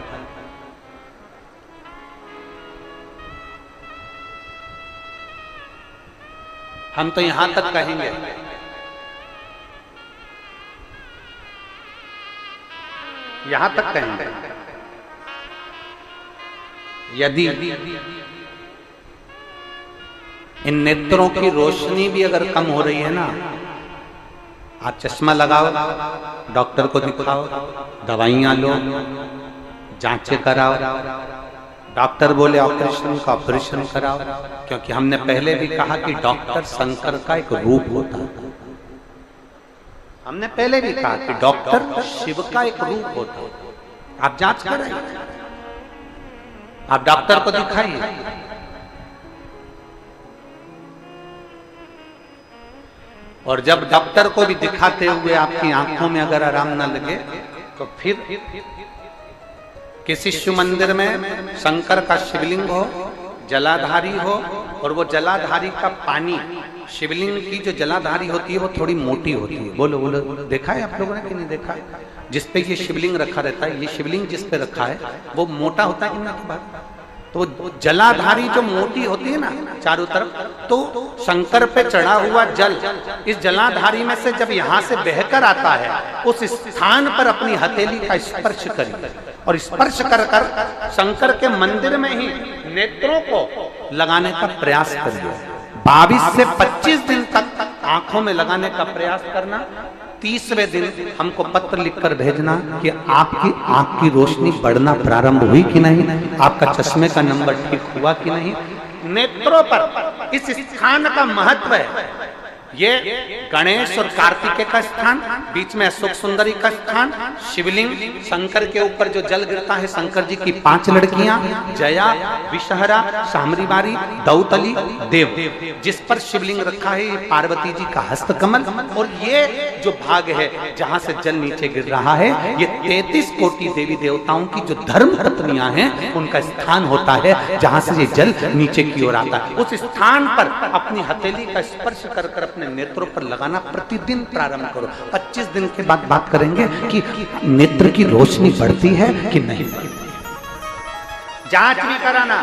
Speaker 1: हम तो यहां तक कहेंगे, यहां तक कहेंगे, यदि इन नेत्रों की रोशनी भी अगर कम हो रही है ना, आप चश्मा लगाओ, डॉक्टर को दिखाओ, दवाइयां लो, जांचें कराओ, डॉक्टर बोले ऑपरेशन का ऑपरेशन कराओ, क्योंकि हमने पहले भी कहा कि डॉक्टर शंकर का एक रूप होता है। हमने पहले भी कहा कि डॉक्टर शिव का एक रूप होता है। आप जांच कराइए, आप डॉक्टर को दिखाइए। और जब डॉक्टर को भी दिखाते हुए आपकी आंखों में अगर आराम न लगे तो फिर किसी शिव मंदिर में शंकर का शिवलिंग हो, जलाधारी हो, और वो जलाधारी का पानी, शिवलिंग की जो जलाधारी होती है वो थोड़ी मोटी होती है। बोलो बोलो, देखा है आप लोगों ने कि नहीं देखा? जिस पे ये शिवलिंग रखा रहता है, ये शिवलिंग जिस पे रखा है वो मोटा होता है कि नहीं? तो जलाधारी जो मोटी होती है ना चारों तरफ, तो शंकर पे चढ़ा हुआ जल इस जलाधारी में से जब यहाँ से बहकर आता है, उस स्थान पर अपनी हथेली का स्पर्श करिए और स्पर्श कर कर शंकर के मंदिर में ही नेत्रों को लगाने का प्रयास करिए। 22 से 25 दिन तक आंखों में लगाने का प्रयास करना। 30वें दिन हमको पत्र लिखकर भेजना कि आपकी आंख की रोशनी बढ़ना प्रारंभ हुई कि नहीं, आपका चश्मे का नंबर ठीक हुआ कि नहीं। नेत्रों पर इस स्थान का महत्व है। ये गणेश और कार्तिकेय का स्थान, बीच में अशोक सुंदरी का स्थान, शिवलिंग, शंकर के ऊपर जो जल गिरता है, शंकर जी की 5 लड़कियां, जया, विषहरा, शामरीबारी, दौतली, देव, जिस पर शिवलिंग रखा है ये पार्वती जी का हस्तकमल। और ये जो भाग है जहां से जल नीचे गिर रहा है, ये 33 कोटि देवी देवताओं की जो धर्म पत्नियां हैं उनका स्थान होता है, जहां से ये जल नीचे की ओर आता है। उस स्थान पर अपनी हथेली का स्पर्श कर कर अपने अपने नेत्रों पर लगाना प्रतिदिन प्रारंभ करो। 25 दिन के बाद बात करेंगे कि नेत्र की रोशनी बढ़ती है कि नहीं। जांच भी कराना,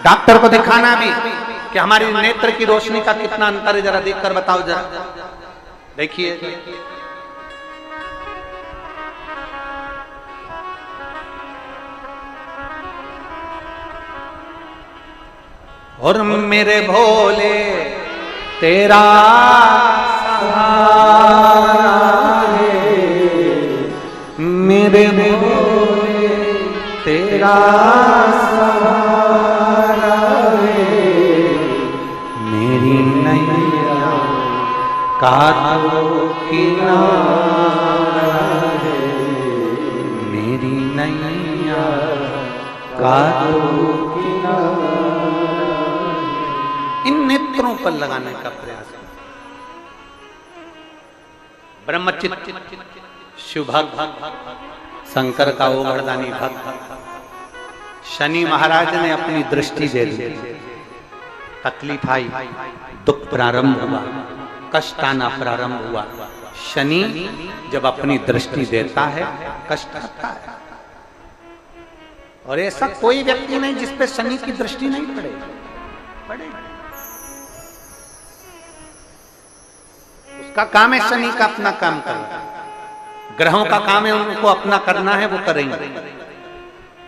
Speaker 1: डॉक्टर को दिखाना भी कि हमारी नेत्र की रोशनी का कितना अंतर है, जरा देखकर बताओ। जरा देखिए, और मेरे भोले तेरा सहारा है, मेरे भोले तेरा सहारा है, मेरी नैया का तो किनारा है, मेरी नैया का तो किनारा। इन नेत्रों पर लगाने का प्रयास करें। ब्रह्मचित्त शिव भक्त, शंकर का वो वरदानी भक्त, शनि महाराज ने अपनी दृष्टि दे दी, तकलीफ आई, दुख प्रारंभ हुआ, कष्ट आना प्रारंभ हुआ। शनि जब अपनी दृष्टि देता है कष्ट आता है, और ऐसा कोई व्यक्ति नहीं जिस पे शनि की दृष्टि नहीं पड़े। उसका काम है शनि का अपना काम करना, ग्रहों का काम है उनको अपना करना है, वो करेंगे।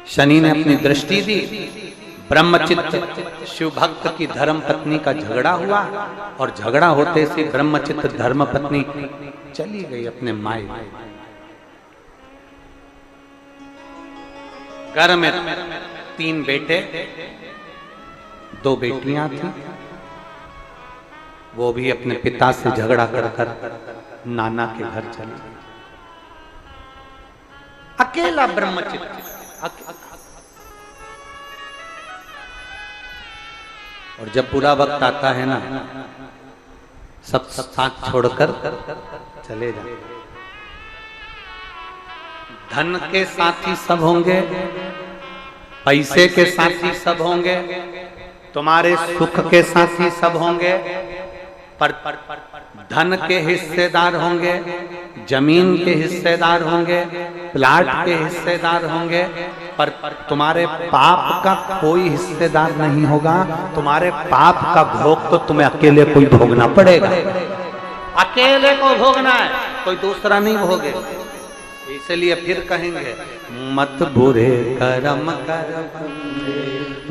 Speaker 1: शनि ने अपनी दृष्टि दी, ब्रह्मचित्त शिव भक्त की धर्म पत्नी का झगड़ा हुआ, और झगड़ा होते से ब्रह्मचित्त धर्म पत्नी चली गई अपने मायके। घर में 3 बेटे 2 बेटियां थी, वो भी अपने पिता से झगड़ा कर नाना के घर चले। अकेला ब्रह्मचित्त, और जब पूरा वक्त आता है ना, सब साथ छोड़कर चले जाते। धन के साथी सब होंगे, पैसे के साथी सब होंगे, तुम्हारे सुख के साथी सब होंगे, पर धन के हिस्सेदार होंगे, जमीन के हिस्सेदार होंगे, प्लाट के हिस्सेदार होंगे, पर तुम्हारे पाप का कोई हिस्सेदार नहीं होगा। तुम्हारे पाप का भोग तो तुम्हें अकेले को ही भोगना पड़ेगा, अकेले को भोगना है, कोई दूसरा नहीं भोगे। इसलिए फिर कहेंगे, मत बुरे कर्म कर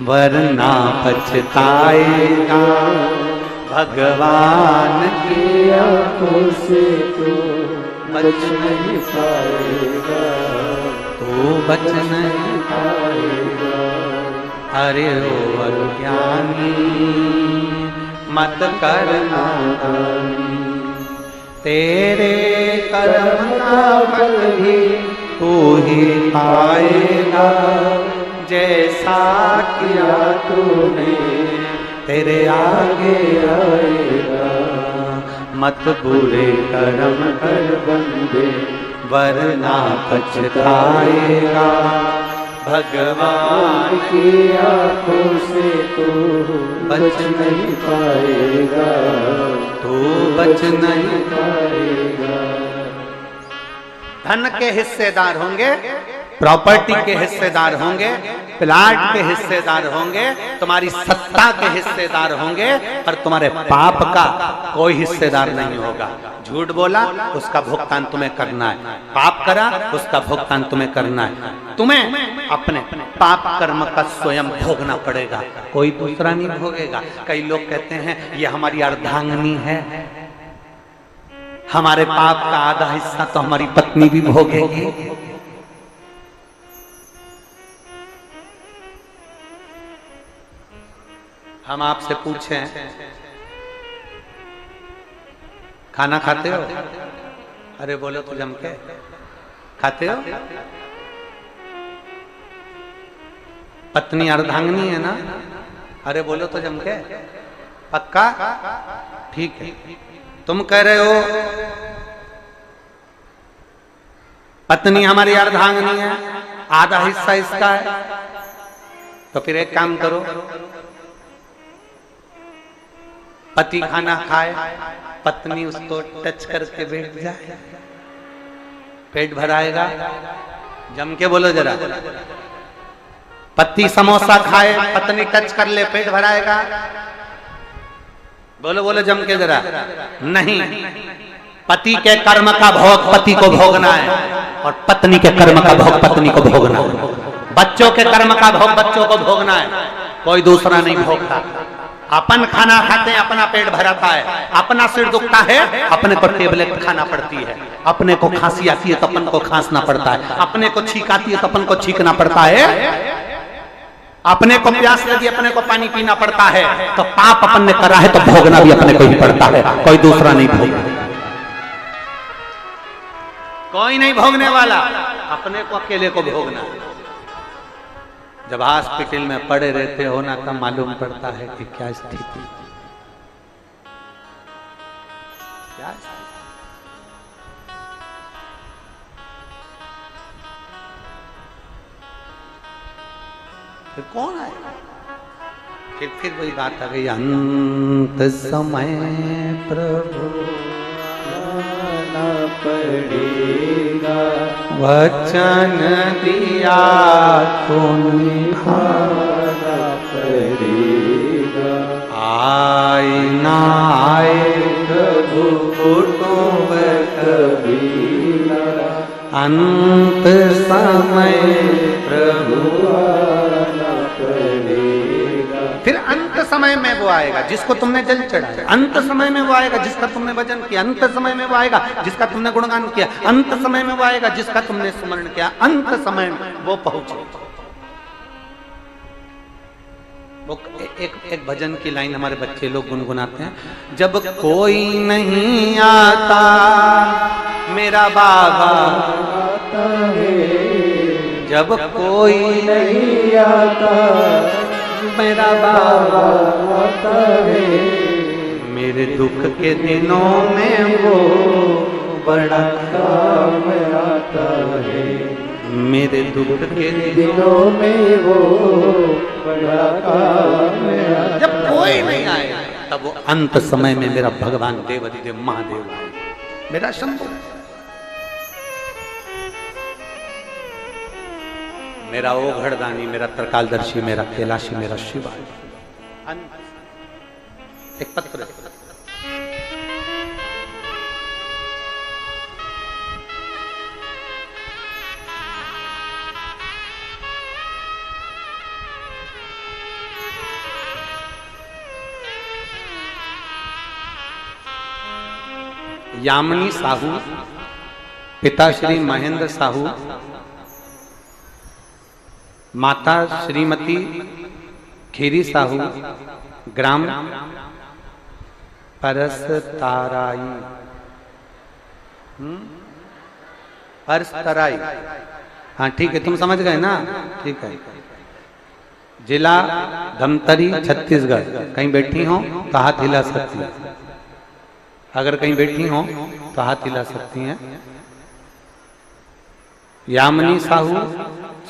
Speaker 1: वरना पछताएगा, भगवान की आंखों से तो बच नहीं पाएगा, तो बच नहीं पाएगा। अरे ओ अज्ञानी मत करना, तेरे कर्म का फल भी तू ही पाएगा, जैसा किया तूने तेरे आगे आएगा। मत बुरे कर्म कर बंदे वरना पछताएगा, भगवान की आंखों से तू बच नहीं पाएगा, तू बच नहीं पाएगा। धन के हिस्सेदार होंगे, प्रॉपर्टी के हिस्सेदार होंगे, प्लाट के हिस्सेदार होंगे, तुम्हारी सत्ता के हिस्सेदार होंगे, पर तुम्हारे पाप का कोई हिस्सेदार नहीं होगा। झूठ बोला उसका भुगतान तुम्हें करना है, पाप करा उसका भुगतान तुम्हें करना है। तुम्हें अपने पाप कर्म का स्वयं भोगना पड़ेगा, कोई दूसरा नहीं भोगेगा। कई लोग कहते हैं ये हमारी अर्धांगिनी है, हमारे पाप का आधा हिस्सा तो हमारी पत्नी भी भोगेगी। हम आपसे पूछें, खाना खाते हो? अरे बोलो तो जम के खाते हो? पत्नी अर्धांगिनी है ना? अरे बोलो तो जम के, पक्का? ठीक है। तुम कह रहे हो पत्नी हमारी अर्धांगिनी है, आधा हिस्सा इसका है, तो फिर एक काम करो, पति खाना खाए, पत्नी उसको टच करके बैठ जाए, पेट भराएगा? जम के बोलो जरा। पति समोसा खाए, पत्नी टच कर ले, पेट भराएगा? बोलो बोलो जम के जरा। नहीं, पति के कर्म का भोग पति को भोगना है और पत्नी के कर्म का भोग पत्नी को भोगना है। बच्चों के कर्म का भोग बच्चों को भोगना है, कोई दूसरा नहीं भोगता। अपन खाना खाते हैं, अपना पेट भराता है, अपना सिर दुखता है, अपने को टेबलेट खाना पड़ती है, अपने को खांसी आती है तो अपन को खांसना पड़ता है, अपने को छींक आती है तो अपन को छींकना पड़ता है, अपने को प्यास लगी अपने को पानी पीना पड़ता है। तो पाप अपन ने करा है तो भोगना भी अपने को ही पड़ता है, कोई दूसरा नहीं भोगना। कोई नहीं भोगने वाला, अपने को अकेले को भोगना। जब हॉस्पिटल में पड़े रहते हो ना, तब मालूम पड़ता है कि क्या स्थिति, क्या स्थिति। फिर कौन आए? फिर वही बात आ गई, अंत समय प्रभु आना पड़ेगा, वचन दिया तो निभाना पड़ेगा। आए ना आए प्रभु कुटुंब कबीरा, अंत समय प्रभु आना पड़ेगा। फिर अंत समय में वो आएगा जिसको तुमने जल चढ़ाया, अंत समय में वो आएगा जिसका तुमने भजन किया, अंत समय में वो आएगा जिसका तुमने गुणगान किया, अंत समय में वो आएगा जिसका तुमने स्मरण किया, अंत समय में वो पहुंचे। वो एक भजन की लाइन हमारे बच्चे लोग गुनगुनाते हैं, जब कोई नहीं आता मेरा बाबा आता है, जब कोई नहीं आता मेरा बाबा आता है, मेरे दुख के दिनों में वो बड़ा काम आता है, मेरे दुख के दिनों में वो बड़ा काम आता है। जब कोई नहीं आए तब वो अंत समय में मेरा भगवान देवाधिदेव महादेव आए, मेरा शंभु, मेरा ओघड़दानी, मेरा त्रिकालदर्शी, मेरा कैलाशी, मेरा शिव। एक पत्र यामिनी साहू, पिता श्री महेंद्र साहू, माता श्रीमती खीरी साहू, ग्राम परसताराई, परसतराई, हाँ ठीक है, तुम समझ गए ना, ठीक है। जिला धमतरी, छत्तीसगढ़। कहीं बैठी हो तो हाथ हिला सकती है, अगर कहीं बैठी हो तो हाथ हिला सकती हैं। यामिनी साहू,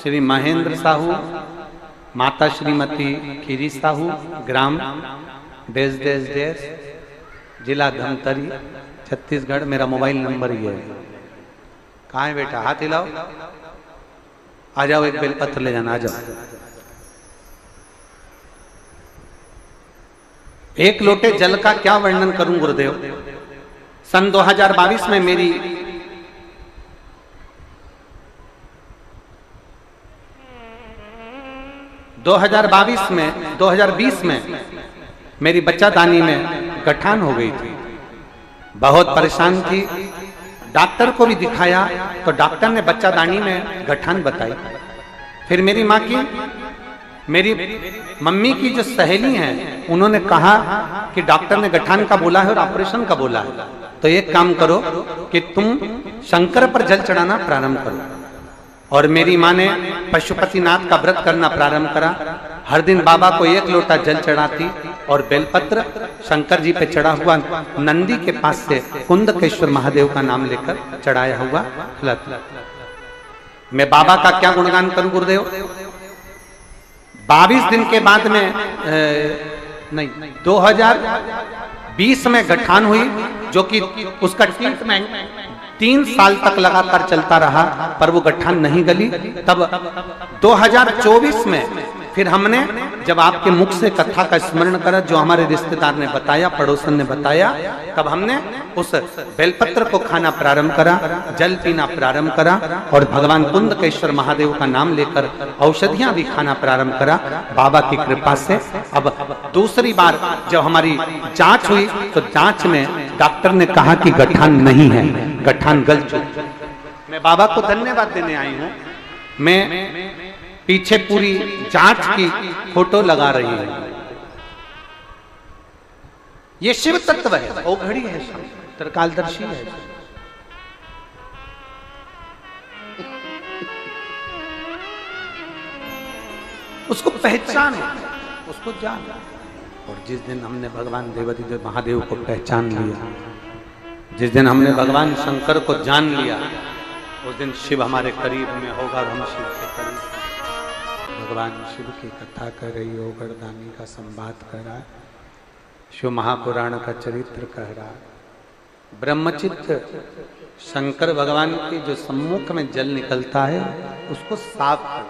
Speaker 1: श्री महेंद्र साहू, माता श्रीमती खीरी साहू, ग्राम देश देश देश, जिला धमतरी, छत्तीसगढ़। मेरा मोबाइल नंबर ये है। कहाँ है बेटा? हाथ हिलाओ, आ जाओ, एक बेलपत्र ले जाना, आ जाओ। एक लोटे जल का क्या वर्णन करूं गुरुदेव। सन 2022 में मेरी दो 2020 में मेरी बच्चादानी में गठान हो गई थी, बहुत परेशान थी। डॉक्टर को भी दिखाया तो डॉक्टर ने बच्चादानी में गठान बताई। फिर मेरी माँ की, मेरी मम्मी की जो सहेली हैं, उन्होंने कहा कि डॉक्टर ने गठान का बोला है और ऑपरेशन का बोला है, तो एक काम करो कि तुम शंकर पर जल चढ़ाना प्रारंभ करो। और मेरी माँ ने पशुपतिनाथ का व्रत करना प्रारंभ करा। हर दिन बाबा को एक लोटा जल चढ़ाती और बेलपत्र शंकर जी पे चढ़ा हुआ नंदी के पास से कुंदकेश्वर महादेव का नाम लेकर चढ़ाया हुआ लत। मैं बाबा का क्या गुणगान करूं गुरुदेव। 22 दिन के बाद में नहीं, 20 में गठान हुई, जो कि उसका ट्रीटमेंट 3 साल तक लगातार चलता रहा, पर वो गठान नहीं गली। तब 2024 में फिर हमने जब आपके मुख से कथा का स्मरण करा, जो हमारे रिश्तेदार ने बताया, पड़ोसन ने बताया, तब हमने उस बेलपत्र को खाना प्रारंभ करा, जल पीना प्रारंभ करा और भगवान कुंदकेश्वर महादेव का नाम लेकर औषधियां भी खाना प्रारंभ करा। बाबा की कृपा से अब दूसरी बार जब हमारी जांच हुई तो जांच में डॉक्टर ने कहा कि गठान नहीं है, गठान गल चुका। मैं बाबा को धन्यवाद देने आई हूं। मैं पीछे पूरी जांच की फोटो लगा रही है। ये शिव तत्व है, ओघड़ी है, त्रिकालदर्शी है। उसको पहचान, उसको जान। और जिस दिन हमने भगवान देवाधिदेव महादेव को पहचान लिया, जिस दिन हमने भगवान शंकर को जान लिया, उस दिन शिव हमारे करीब में होगा और हम शिव के करीब। भगवान शिव की कथा कर रही हो, गर्दानी का संवाद कर रहा, शिव महापुराण का चरित्र कह रहा। ब्रह्मचित्त शंकर भगवान के जो सम्मुख में जल निकलता है उसको साफ कर,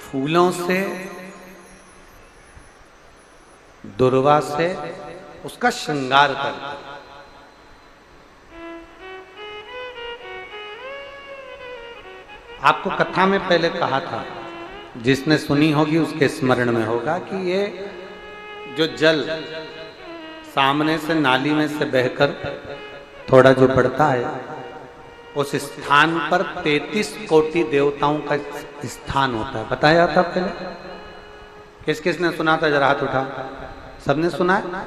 Speaker 1: फूलों से, दुर्वा से उसका श्रृंगार कर। आपको कथा में पहले कहा था, जिसने सुनी होगी उसके स्मरण में होगा कि ये जो जल सामने से नाली में से बहकर थोड़ा जो पड़ता है, उस स्थान पर 33 कोटि देवताओं का स्थान होता है। बताया था पहले? किस किस ने सुना था? जरा हाथ उठा। सबने सुना है?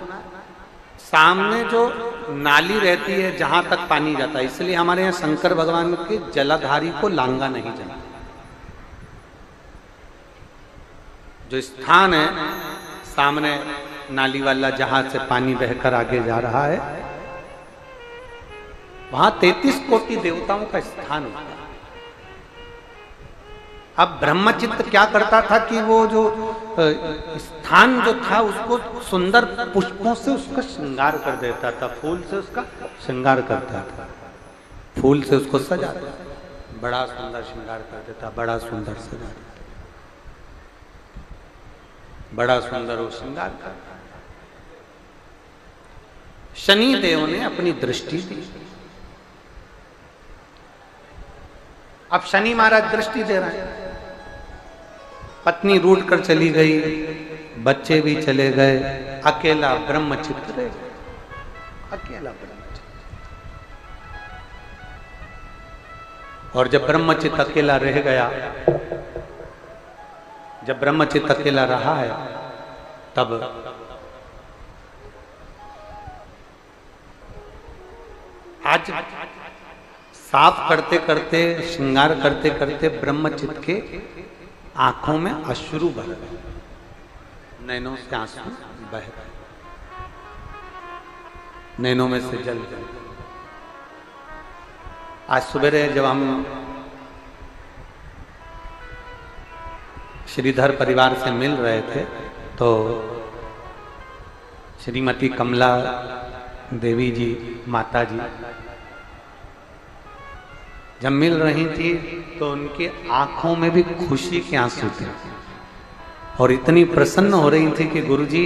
Speaker 1: सामने जो नाली रहती है जहां तक पानी जाता है, इसलिए हमारे यहाँ शंकर भगवान के जलाधारी को लांगा नहीं जाता। जो स्थान है सामने नाली वाला, जहां से पानी बहकर आगे जा रहा है, वहां 33 कोटि देवताओं का स्थान होता है। अब ब्रह्मचित्त क्या करता था कि वो जो स्थान जो था उसको सुंदर पुष्पों से उसका श्रृंगार कर देता था, फूल से उसका श्रृंगार करता था, फूल से उसको सजाता, बड़ा सुंदर श्रृंगार कर देता, बड़ा सुंदर सजा देता, बड़ा सुंदर वो श्रृंगार करता। शनि देव ने अपनी दृष्टि दी। अब शनि महाराज दृष्टि दे रहे हैं। पत्नी रूठ कर चली गई, बच्चे भी चले गए, अकेला ब्रह्मचित्त रह गया, अकेला ब्रह्मचित्त। और जब ब्रह्मचित्त अकेला रह गया, जब ब्रह्मचित्त अकेला रहा है, तब आज साफ करते करते, श्रृंगार करते करते ब्रह्मचित्त के आंखों में अश्रु बह गए, नैनों से आंसू बह गए, नैनों में से जल गए। आज सुबह जब हम श्रीधर परिवार से मिल रहे थे तो श्रीमती कमला देवी जी, माता जी, जब मिल रही थी तो उनकी आंखों में भी खुशी के आंसू थे और इतनी प्रसन्न हो रही थी कि गुरुजी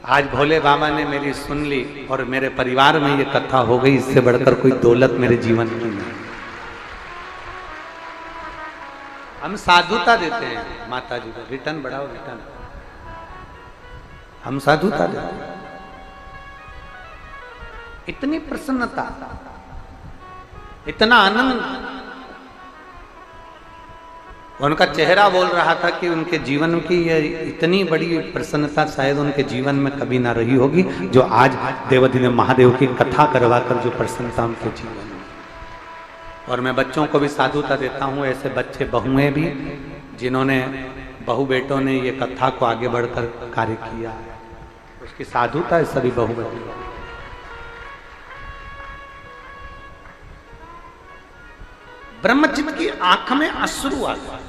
Speaker 1: आज भोले बाबा ने मेरी सुन ली और मेरे परिवार में ये कथा हो गई, इससे बढ़कर कोई दौलत मेरे जीवन की नहीं। हम साधुता देते हैं माता जी को, रिटर्न बढ़ाओ रिटर्न, हम साधुता देते हैं। इतनी प्रसन्नता, इतना आनंद, उनका चेहरा बोल रहा था कि उनके जीवन की ये इतनी बड़ी प्रसन्नता शायद उनके जीवन में कभी ना रही होगी, जो आज देवाधिदेव महादेव की कथा करवाकर जो प्रसन्नता उनके जीवन में। और मैं बच्चों को भी साधुता देता हूँ, ऐसे बच्चे बहुएं भी जिन्होंने, बहु बेटों ने ये कथा को आगे बढ़कर कार्य किया है, उसकी साधुता है सभी बहु बेटों। ब्रह्मचित्त की आंख में अश्रु आ गया।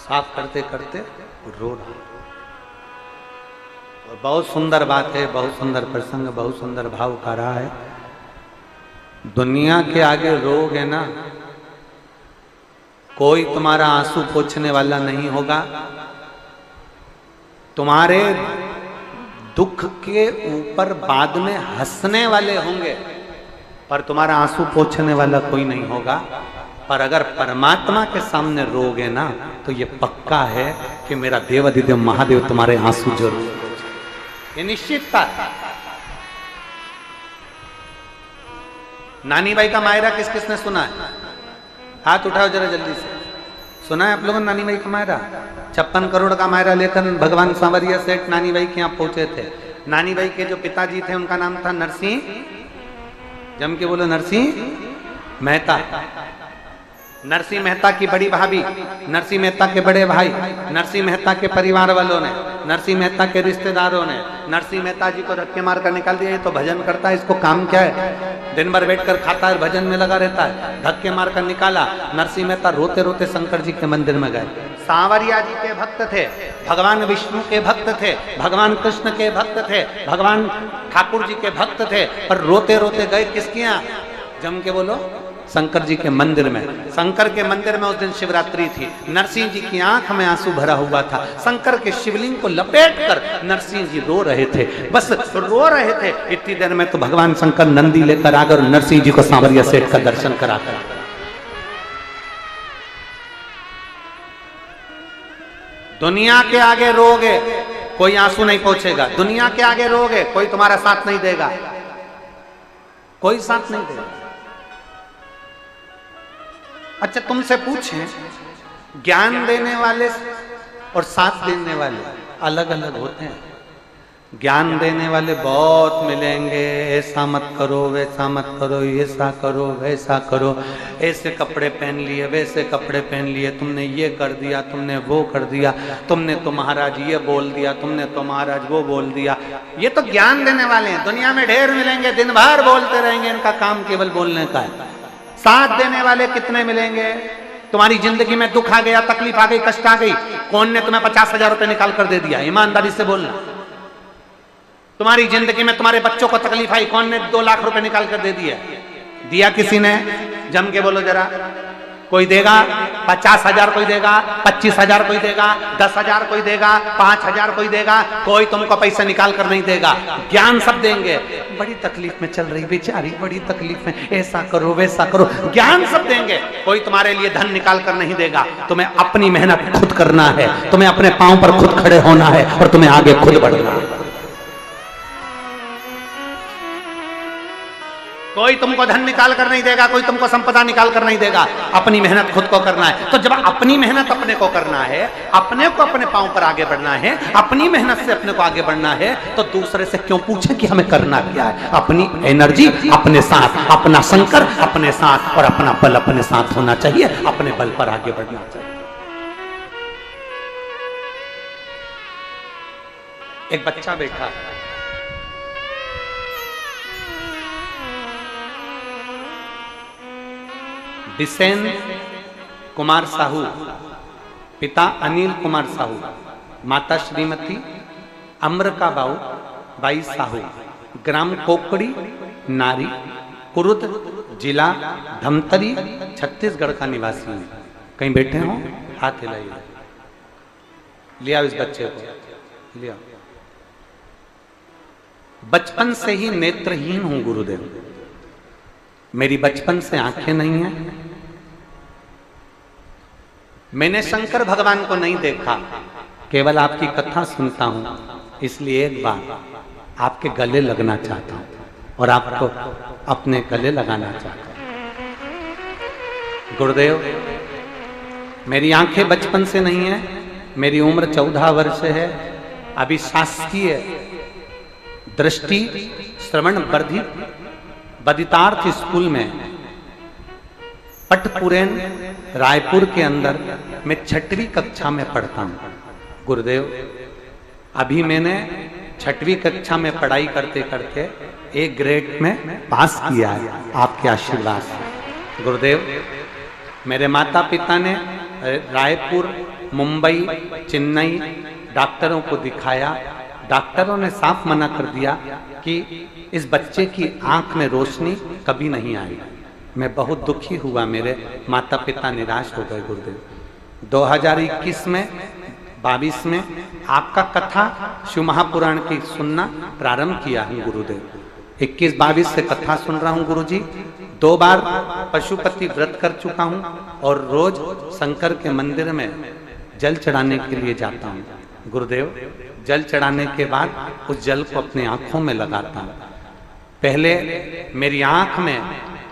Speaker 1: साफ करते करते रो रहा। और बहुत सुंदर बात है, बहुत सुंदर प्रसंग, बहुत सुंदर भाव का रहा है। दुनिया के आगे रोगे ना, कोई तुम्हारा आंसू पोंछने वाला नहीं होगा। तुम्हारे दुख के ऊपर बाद में हंसने वाले होंगे, पर तुम्हारा आंसू पोंछने वाला कोई नहीं होगा। पर अगर परमात्मा के सामने रोगे ना, तो ये पक्का है कि मेरा देवाधिदेव महादेव तुम्हारे आंसू जरूर, ये निश्चितता। नानी बाई का मायरा किस किसने सुना है? हाथ उठाओ जरा जल्दी से। सुना है आप लोगों ने नानी बाई का मायरा? 56 करोड़ का मायरा लेकर भगवान सांवरिया सेठ नानी बाई के यहाँ पहुंचे थे। नानी बाई के जो पिताजी थे उनका नाम था नरसिंह, जम के बोलो, नरसिंह मेहता। नरसिंह मेहता की बड़ी भाभी, नरसिंह मेहता के बड़े भाई, नरसिंह मेहता के परिवार वालों ने, नरसिंह मेहता के रिश्तेदारों ने नरसिंह मेहता जी को धक्के मार कर निकाल दिया। ये तो भजन करता है, इसको काम क्या है? दिन भर बैठकर खाता है, भजन में लगा रहता है। धक्के मार कर निकाला। नरसिंह मेहता रोते रोते शंकर जी के मंदिर में गए। सांवरिया जी के भक्त थे, भगवान विष्णु के भक्त थे, भगवान कृष्ण के भक्त थे, भगवान ठाकुर जी के भक्त थे, पर रोते रोते गए किसके यहाँ? जम के बोलो, शंकर जी के मंदिर में। शंकर के मंदिर में उस दिन शिवरात्रि थी। नरसिंह जी की आंख में आंसू भरा हुआ था। शंकर के शिवलिंग को लपेटकर नरसिंह जी रो रहे थे, बस रो रहे थे। इतनी देर में तो भगवान शंकर नंदी लेकर आकर नरसिंह जी को सांवरिया सेठ का दर्शन कराकर। दुनिया के आगे रोगे, कोई आंसू नहीं पहुंचेगा। दुनिया के आगे रोगे, कोई तुम्हारा साथ नहीं देगा, कोई साथ नहीं देगा। अच्छा, तुमसे पूछें, ज्ञान देने वाले और साथ देने वाले अलग अलग होते हैं। ज्ञान देने वाले बहुत मिलेंगे, ऐसा मत करो, वैसा मत करो, ऐसा करो, वैसा करो, ऐसे कपड़े पहन लिए, वैसे कपड़े पहन लिए, तुमने ये कर दिया, तुमने वो कर दिया, तुमने तो महाराज ये बोल दिया, तुमने तो महाराज वो बोल दिया। ये तो ज्ञान देने वाले हैं। दुनिया में ढेर मिलेंगे, दिन भर बोलते रहेंगे, इनका काम केवल बोलने का है। साथ देने वाले कितने मिलेंगे? तुम्हारी जिंदगी में दुख आ गया, तकलीफ आ गई, कष्ट आ गई, कौन ने तुम्हें 50,000 रुपए निकाल कर दे दिया? ईमानदारी से बोलना। तुम्हारी जिंदगी में तुम्हारे बच्चों को तकलीफ आई, कौन ने 2 लाख रुपए निकाल कर दे दिया? दिया किसी ने? जम के बोलो जरा। कोई देगा 50,000, कोई देगा 25,000, कोई देगा 10,000, कोई देगा 5,000, कोई देगा। कोई तुमको पैसा निकाल कर नहीं देगा। ज्ञान सब देंगे। बड़ी तकलीफ में चल रही बेचारी, बड़ी तकलीफ में, ऐसा करो, वैसा करो, ज्ञान सब देंगे। कोई तुम्हारे लिए धन निकाल कर नहीं देगा। तुम्हें अपनी मेहनत खुद करना है, तुम्हें अपने पांव पर खुद खड़े होना है और तुम्हें आगे खुद बढ़ना है। कोई तुमको धन निकाल कर नहीं देगा, कोई तुमको संपदा निकाल कर नहीं देगा। अपनी मेहनत खुद को करना है। तो जब अपनी मेहनत अपने को करना है, अपने को अपने पांव पर आगे बढ़ना है, अपनी मेहनत से अपने को आगे बढ़ना है, तो दूसरे से क्यों पूछे कि हमें करना क्या है? अपनी एनर्जी अपने साथ, अपना शंकर अपने साथ और अपना बल अपने साथ होना चाहिए। अपने बल पर आगे बढ़ना चाहिए। एक बच्चा बैठा, बिसेन कुमार साहू, पिता अनिल कुमार साहू, माता श्रीमती अमृका बाई साहू, ग्राम कोकड़ी नारी, कुरुद, जिला धमतरी, छत्तीसगढ़ का निवासी है। कहीं बैठे हो? हाथ हिलाइए। लिया इस बच्चे को, लिया। बचपन से ही नेत्रहीन हूं गुरुदेव, मेरी बचपन से आंखें नहीं हैं। मैंने शंकर भगवान को नहीं देखा, केवल आपकी कथा सुनता हूं। इसलिए एक बार आपके गले लगना चाहता हूं और आपको अपने गले लगाना चाहता हूं। गुरुदेव, मेरी आंखें बचपन से नहीं है, मेरी उम्र 14 वर्ष है। अभी शासकीय दृष्टि श्रवण वर्धित बदितार्थ स्कूल में पटपुरेन रायपुर के अंदर मैं 6वीं कक्षा में पढ़ता हूं। गुरुदेव, अभी मैंने 6वीं कक्षा में पढ़ाई करते करते A ग्रेड में पास किया है, आपके आशीर्वाद से। गुरुदेव, मेरे माता पिता ने रायपुर मुंबई, चेन्नई डॉक्टरों को दिखाया। डॉक्टरों ने साफ मना कर दिया कि इस बच्चे की आंख में रोशनी कभी नहीं आई। मैं बहुत दुखी हुआ, मेरे माता पिता निराश हो गए। गुरुदेव 2021 में 22 में आपका कथा शिव महापुराण की सुनना प्रारंभ किया हूँ गुरुदेव। 21-22 से कथा सुन रहा हूँ गुरुजी। 2 बार पशुपति व्रत कर चुका हूँ और रोज शंकर के मंदिर में जल चढ़ाने के लिए जाता हूँ गुरुदेव। जल चढ़ाने के बाद उस जल को अपनी आंखों में लगाता हूँ। पहले मेरी आंख में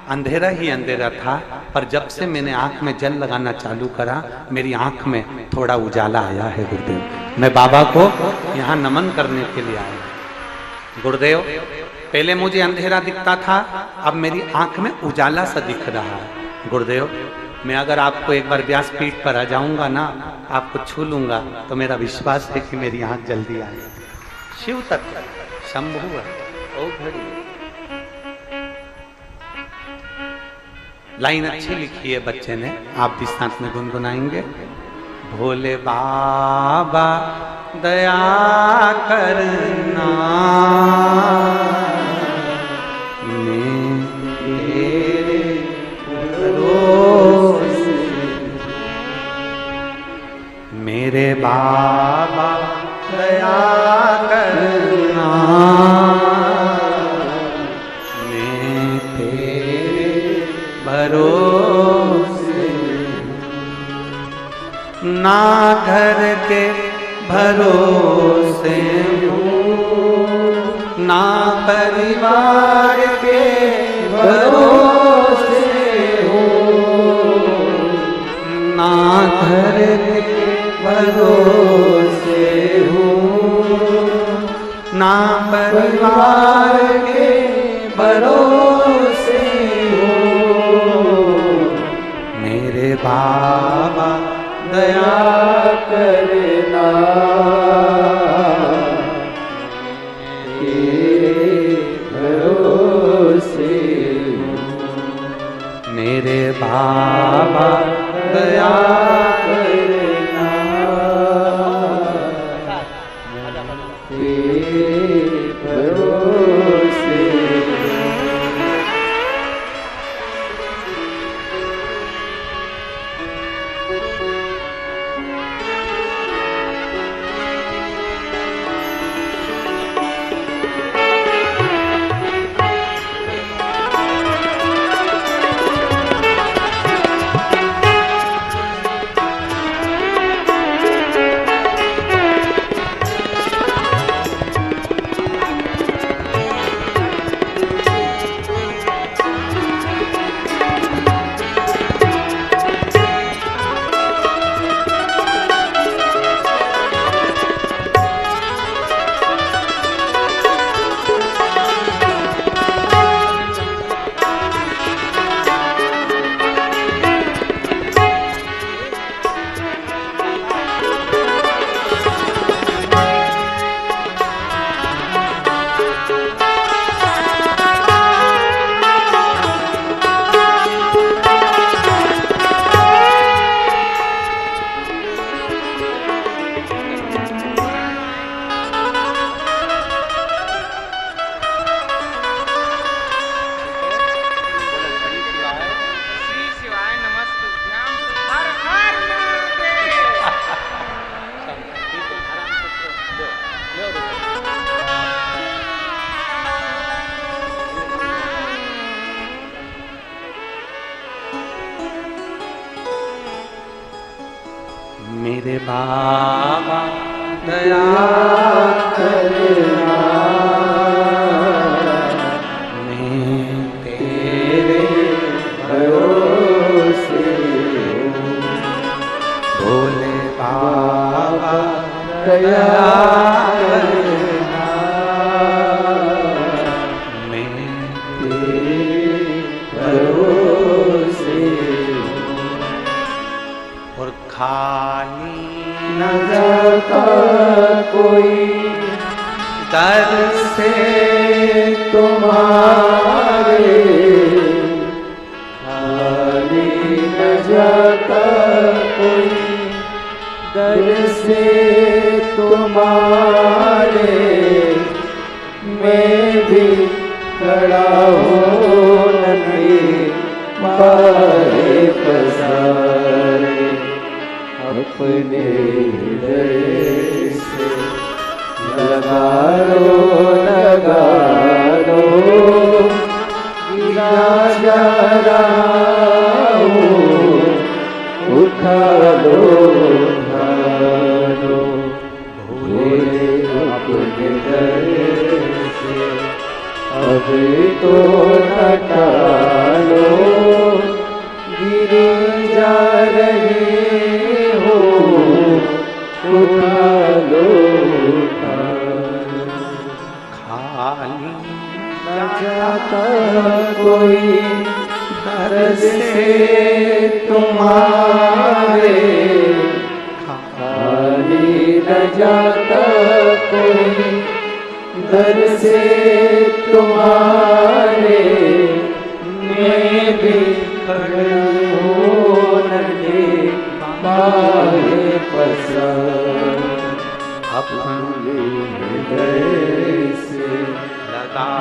Speaker 1: अंधेरा ही अंधेरा था, पर जब से मैंने आंख में जल लगाना चालू करा मेरी आंख में थोड़ा उजाला आया है गुरुदेव। मैं बाबा को यहाँ नमन करने के लिए आया गुरुदेव। पहले मुझे अंधेरा दिखता था, अब मेरी आंख में उजाला सा दिख रहा है गुरुदेव। मैं अगर आपको एक बार व्यासपीठ पर आ जाऊंगा ना, आपको छू लूंगा तो मेरा विश्वास है कि मेरी आंख जल्दी आएगी। शिव तत्व शंभु ओ घड़ी। लाइन अच्छी लिखी है बच्चे ने, आप भी साथ में गुनगुनाएंगे। भोले बाबा दया करना मेरे बाबा दया करना, मैं तेरे भरोसे, ना घर के भरोसे हूँ, ना परिवार के भरोसे हूँ, ना घर के भरोसे हूँ, ना परिवार के भरोसे हूँ। मेरे बाबा दया करना, तेरे भरोसे हूँ। मेरे बाबा दया मेरे बाबा दया करना, मैं तेरे भरोसे हूँ। भोले बाबा दया करना, मैं तेरे भरोसे हूँ। और खाली न जाता कोई दर से तुम्हारे, खाली न जाता कोई
Speaker 2: दर से तुम्हारे मैं भी खड़ा हूँ नन्हे पाए पसारे अपने हृदय से लगा लो गिरा जा रहा हूँ उठा लो भोले अपने दर से अभी तो हटालो गिरे जा रहे हो उठा लो
Speaker 1: खाली
Speaker 2: न जाता कोई दर से तुम्हारे खाली न जाता कोई दर से तुम्हारे मैं भी खड़ा हूँ नन्हे पाए पसारे अपने हृदय से लगा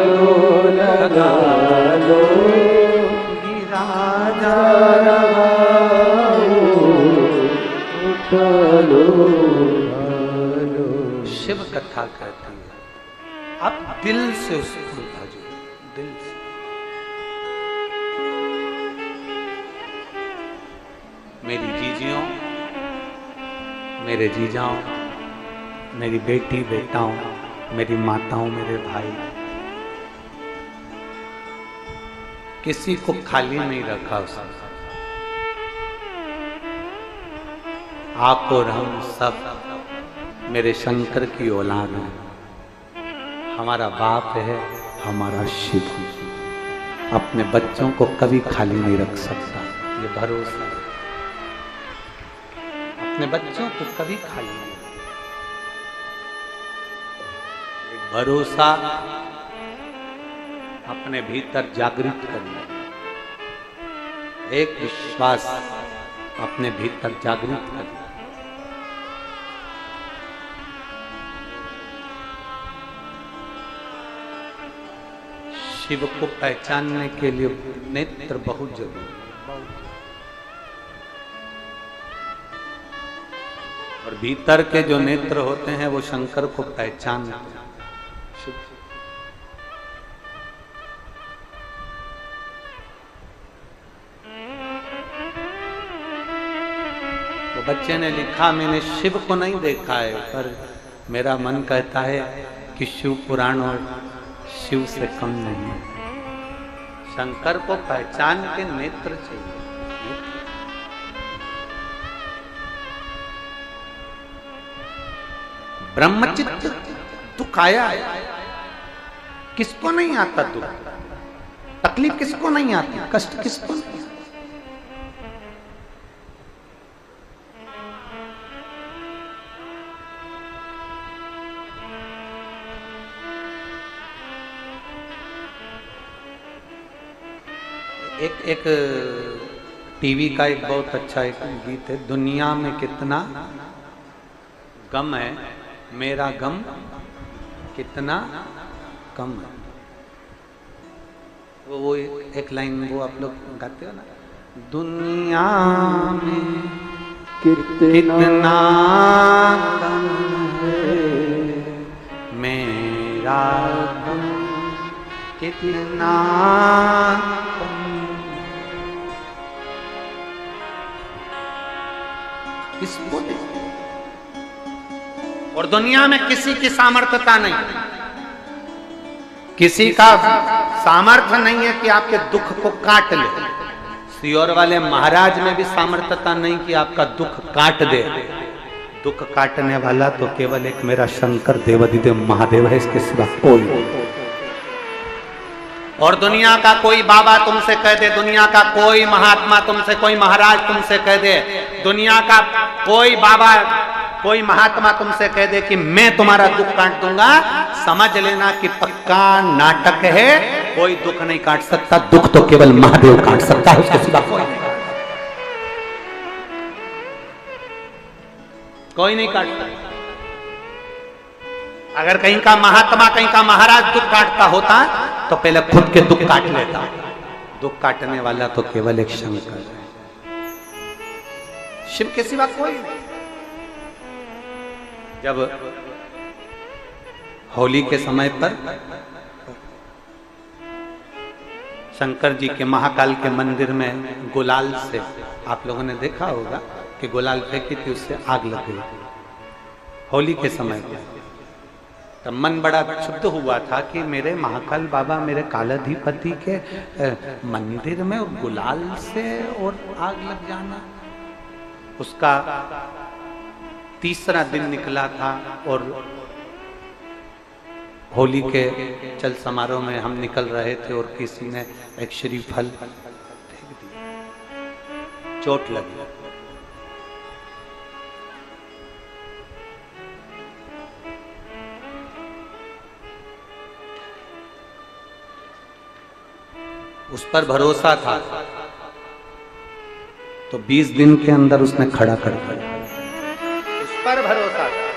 Speaker 2: लो गिरा जा रहा उठा लो।
Speaker 1: शिव कथा कहती है आप दिल से उसको भजो, दिल से। मेरी जीजियों, मेरे जीजाओं, मेरी बेटी बेटाओं, मेरी माताओं, मेरे भाई, किसी को खाली नहीं रखा उसने। आप और हम सब मेरे शंकर की औलाद हैं। हमारा बाप है हमारा शिव, अपने बच्चों को कभी खाली नहीं रख सकता, ये भरोसा है। अपने बच्चों को कभी खाली नहीं, एक भरोसा अपने भीतर जागृत करना, एक विश्वास अपने भीतर जागृत करना। शिव को पहचानने के लिए नेत्र बहुत जरूरी है, और भीतर के जो नेत्र होते हैं वो शंकर को पहचानते हैं। तो बच्चे ने लिखा मैंने शिव को नहीं देखा है, पर मेरा मन कहता है कि शिव पुराण और शिव से कम नहीं है। शंकर को पहचान के नेत्र चाहिए। ब्रह्मचित्त दुख आया है, किसको नहीं आता दुख, तकलीफ किसको नहीं आती, कष्ट किसको नहीं आता? एक टीवी का एक बहुत अच्छा एक गीत है, दुनिया में कितना गम है मेरा गम कितना कम है। वो एक लाइन वो आप लोग गाते हो ना, दुनिया में कितना गम है मेरा गम कितना कम। इसको और दुनिया में किसी की सामर्थ्यता नहीं, किसी का सामर्थ्य नहीं है कि आपके दुख को काट ले। सियोर वाले महाराज में भी सामर्थ्यता नहीं कि आपका दुख काट दे। दुख काटने वाला तो केवल एक मेरा शंकर देवाधिदेव महादेव है, इसके सिवा कोई। और दुनिया का कोई बाबा तुमसे कह दे, दुनिया का कोई महात्मा तुमसे, कोई महाराज तुमसे कह दे, दुनिया का कोई बाबा कोई महात्मा तुमसे कह दे कि मैं तुम्हारा दुख काट दूंगा, समझ लेना कि पक्का नाटक है। कोई दुख नहीं काट सकता, दुख तो केवल महादेव काट सकता है, उसके सिवा कोई नहीं। कोई नहीं काटता। अगर कहीं का महात्मा, कहीं का महाराज दुख काटता होता तो पहले खुद के दुख काट लेता। दुख काटने वाला तो केवल एक शंकर है, शिव के सिवा कोई नहीं। जब होली के समय पर शंकर जी के महाकाल के मंदिर में गुलाल से, आप लोगों ने देखा होगा कि गुलाल फेंकी थी, उससे आग लग गई होली के समय पर। तब मन बड़ा क्षुब्ध हुआ था कि मेरे महाकाल बाबा, मेरे कालाधिपति के मंदिर में गुलाल से और आग लग जाना। उसका तीसरा दिन निकला था और होली के चल समारोह में हम निकल रहे थे और किसी ने एक श्रीफल फेंक दिया, चोट लगी। उस पर भरोसा था तो 20 दिन के अंदर उसने खड़ा कर दिया। उस पर भरोसा था।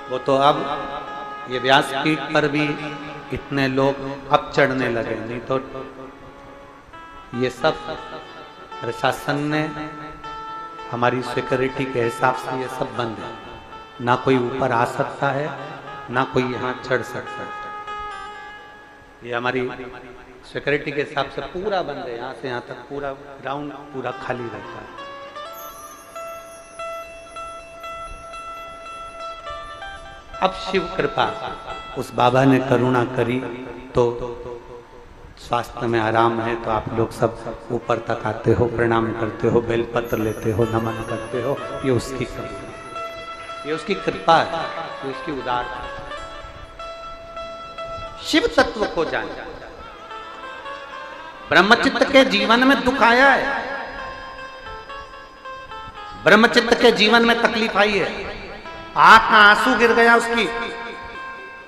Speaker 1: वो तो अब ये व्यासपीठ पर भी इतने लोग अब चढ़ने लगे, नहीं तो ये सब प्रशासन ने हमारी सिक्योरिटी के हिसाब से ये सब बंद है। ना कोई ऊपर आ सकता है, ना कोई यहाँ चढ़ सकता है। ये हमारी सिक्योरिटी के हिसाब से पूरा बंद है। यहाँ से यहाँ तक पूरा ग्राउंड पूरा खाली रहता है। अब शिव कृपा, उस बाबा ने करुणा करी तो स्वास्थ्य में आराम है। तो आप लोग सब ऊपर तक आते हो, प्रणाम करते हो, बेलपत्र लेते हो, नमन करते हो। ये उसकी करुणा, ये उसकी कृपा है, ये उसकी उदार। शिव तत्व को जाने। ब्रह्मचित्त के जीवन में दुख आया है, ब्रह्मचित्त के जीवन में तकलीफ आई है, आंख का आंसू गिर गया उसकी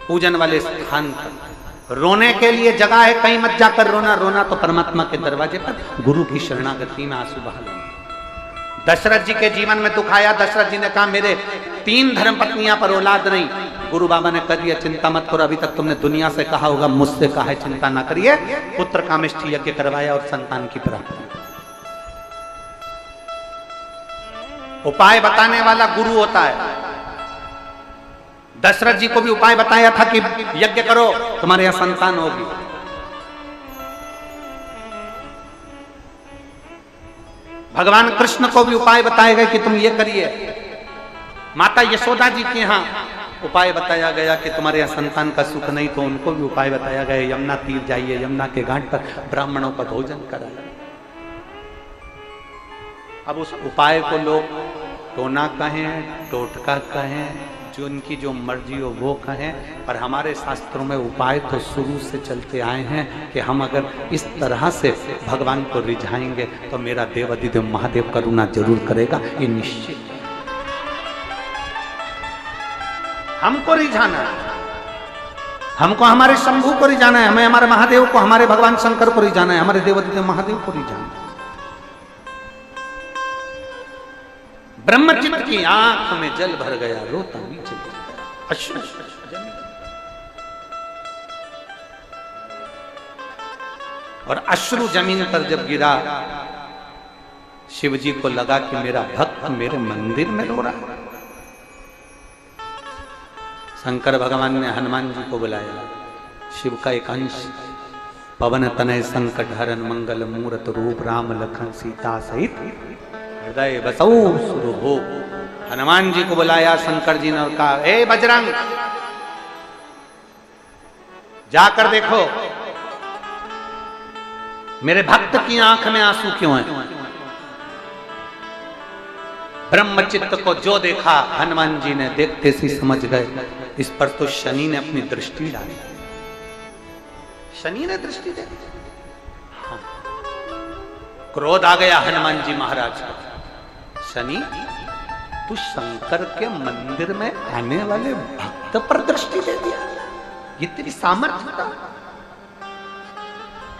Speaker 1: पूजन वाले स्थान पर। रोने के लिए जगह है, कहीं मत जाकर रोना। रोना तो परमात्मा के दरवाजे पर गुरु की शरणागति में आंसू बहा लेना। दशरथ जी के जीवन में दुख आया। दशरथ जी ने कहा मेरे 3 धर्मपत्नियां पर औलाद नहीं। गुरु बाबा ने कह दिया चिंता मत करो, अभी तक तुमने दुनिया से कहा होगा, मुझसे कहा है चिंता ना करिए। पुत्र कामेष्ठी यज्ञ करवाया और संतान की प्राप्ति। उपाय बताने वाला गुरु होता है। दशरथ जी को भी उपाय बताया था कि यज्ञ करो, तुम्हारे यहां संतान होगी। भगवान कृष्ण को भी उपाय बताए गए कि तुम ये करिए। माता यशोदा जी के यहाँ उपाय बताया गया कि तुम्हारे यहाँ संतान का सुख नहीं, तो उनको भी उपाय बताया गया, यमुना तीर जाइए, यमुना के घाट पर ब्राह्मणों का भोजन कराइए। अब उस उपाय को लोग टोना कहें, टोटका कहें, जो उनकी जो मर्जी हो वो कहें, पर हमारे शास्त्रों में उपाय तो शुरू से चलते आए हैं कि हम अगर इस तरह से भगवान को रिझाएंगे तो मेरा देव अधिदेव महादेव करुणा जरूर करेगा, ये निश्चित। हमको रिझाना है, हमको हमारे शंभू को रिझाना है, हमें हमारे महादेव को, हमारे भगवान शंकर को रिझाना है, हमारे देव अधिदेव महादेव को रिझाना है। ब्रह्मचित्त की आंख में जल भर गया, रोता नीचे अश्रु। और अश्रु जमीन पर जब गिरा, शिव जी को लगा कि मेरा भक्त मेरे मंदिर में रो रहा है। शंकर भगवान ने हनुमान जी को बुलाया। शिव का एक अंश, पवन तनय संकट हरन मंगल मूर्त रूप राम लखन सीता सहित हृदय बसौ सुरभो। हनुमान जी को बुलाया शंकर जी ने और कहा, ए बजरंग, जाकर देखो मेरे भक्त की आंख में आंसू क्यों है। ब्रह्मचित्त को जो देखा हनुमान जी ने देखते ही समझ गए, इस पर तो शनि ने अपनी दृष्टि डाली। शनि ने दृष्टि डाली। हाँ। क्रोध आ गया हनुमान जी महाराज का। शनि, तू शंकर के मंदिर में आने वाले भक्त पर दृष्टि दे दिया, ये तेरी सामर्थ्य था।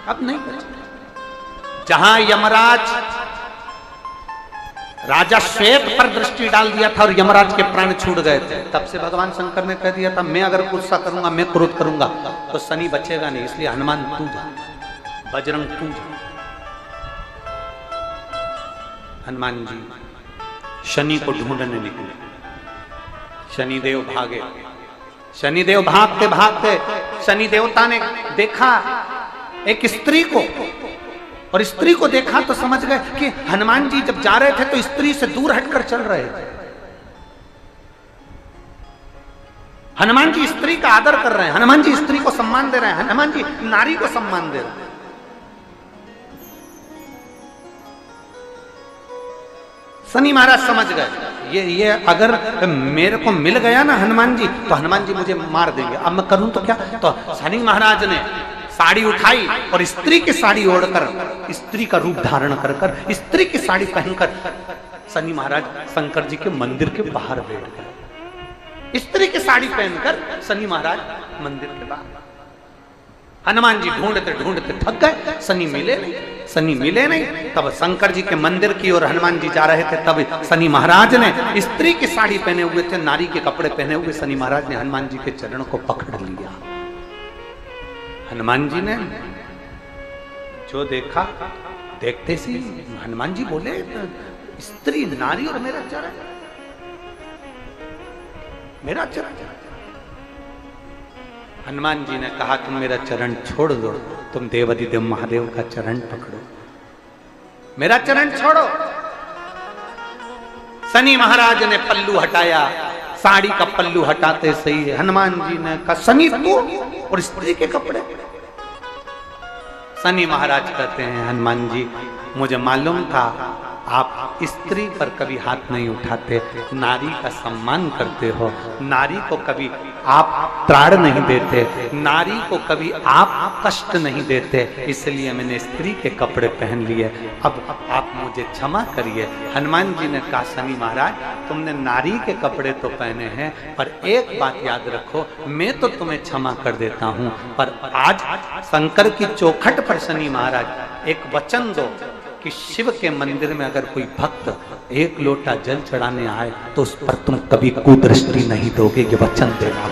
Speaker 1: अब नहीं बचा। जहां यमराज राजा श्वेत पर दृष्टि डाल दिया था और यमराज के प्राण छूट गए थे, तब से भगवान शंकर ने कह दिया था मैं अगर गुस्सा करूंगा, मैं क्रोध करूंगा तो शनि बचेगा नहीं, इसलिए हनुमान तू जा, बजरंग तू जा। हनुमान जी शनि को ढूंढने निकले। शनिदेव भागे, शनिदेव भागते भागते शनि देवता ने देखा एक स्त्री को, और स्त्री को देखा तो समझ गए कि हनुमान जी जब जा रहे थे तो स्त्री से दूर हटकर चल रहे थे। हनुमान जी स्त्री का आदर कर रहे हैं, हनुमान जी स्त्री को सम्मान दे रहे हैं, हनुमान जी नारी को सम्मान दे रहे हैं। शनि महाराज समझ गए ये अगर मेरे को मिल गया ना हनुमान जी तो हनुमान जी मुझे मार देंगे, अब मैं करूं तो क्या। तो शनि महाराज ने साड़ी उठाई और स्त्री की साड़ी ओढ़कर, स्त्री का रूप धारण कर कर, स्त्री की साड़ी पहनकर शनि महाराज शंकर जी के मंदिर के बाहर बैठ गए। स्त्री की साड़ी पहनकर शनि महाराज मंदिर के बाहर। हनुमान जी ढूंढते ढूंढते थक गए, शनि मिले नहीं, शनि मिले नहीं। तब शंकर जी के मंदिर की ओर हनुमान जी जा रहे थे, तब शनि महाराज ने स्त्री की साड़ी पहने हुए थे, नारी के कपड़े पहने हुए शनि महाराज ने हनुमान जी के चरण को पकड़ लिया। हनुमान जी ने जो देखा, देखते सी हनुमान जी बोले स्त्री नारी और मेरा चरण, मेरा चरण। हनुमान जी ने कहा तुम मेरा चरण छोड़ दो, तुम देवाधिदेव महादेव का चरण पकड़ो, मेरा चरण छोड़ो। शनि महाराज ने पल्लू हटाया, साड़ी का पल्लू हटाते सही हनुमान जी ने कहा शनि तू और स्त्री के कपड़े। शनि महाराज कहते हैं हनुमान जी मुझे मालूम था आप स्त्री पर कभी हाथ नहीं उठाते, नारी का सम्मान करते हो, नारी को कभी आप त्राण नहीं देते, नारी को कभी आप कष्ट नहीं देते, इसलिए मैंने स्त्री के कपड़े पहन लिए, अब आप मुझे क्षमा करिए। हनुमान जी ने कहा शनि महाराज तुमने नारी के कपड़े तो पहने हैं, पर एक बात याद रखो, मैं तो तुम्हें क्षमा कर देता हूं, पर आज शंकर की चौखट पर शनि महाराज एक वचन दो कि शिव के मंदिर में अगर कोई भक्त एक लोटा जल चढ़ाने आए तो उस पर तुम कभी कुदृष्टि नहीं दोगे, ये वचन देना।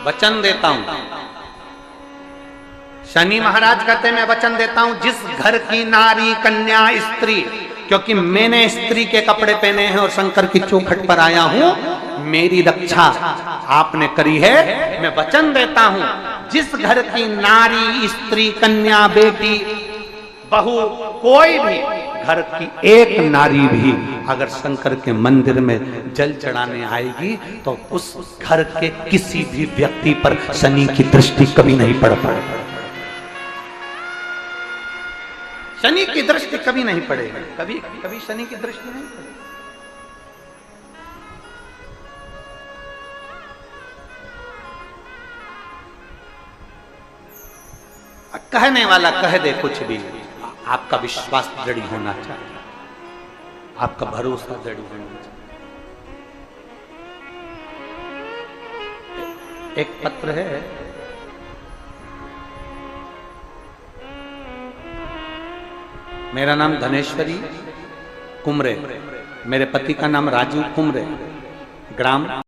Speaker 1: वचन देता हूं, शनि महाराज कहते हैं मैं वचन देता हूं जिस घर की नारी कन्या स्त्री, क्योंकि मैंने स्त्री के कपड़े पहने हैं और शंकर की चौखट पर आया हूं, मेरी रक्षा आपने करी है, मैं वचन देता हूं जिस घर की नारी स्त्री कन्या बेटी बहू कोई भी घर की एक नारी भी अगर शंकर के मंदिर में जल चढ़ाने आएगी तो उस घर के किसी भी व्यक्ति पर शनि की दृष्टि कभी नहीं पड़ पाएगी, शनि की दृष्टि कभी नहीं पड़ेगी, कभी कभी शनि की दृष्टि नहीं पड़ेगी। कहने वाला कह दे कुछ भी, आपका विश्वास दृढ़ होना चाहिए, आपका भरोसा दृढ़ होना चाहिए। एक पत्र है, मेरा नाम धनेश्वरी कुमरे, मेरे पति का नाम राजू कुमरे, ग्राम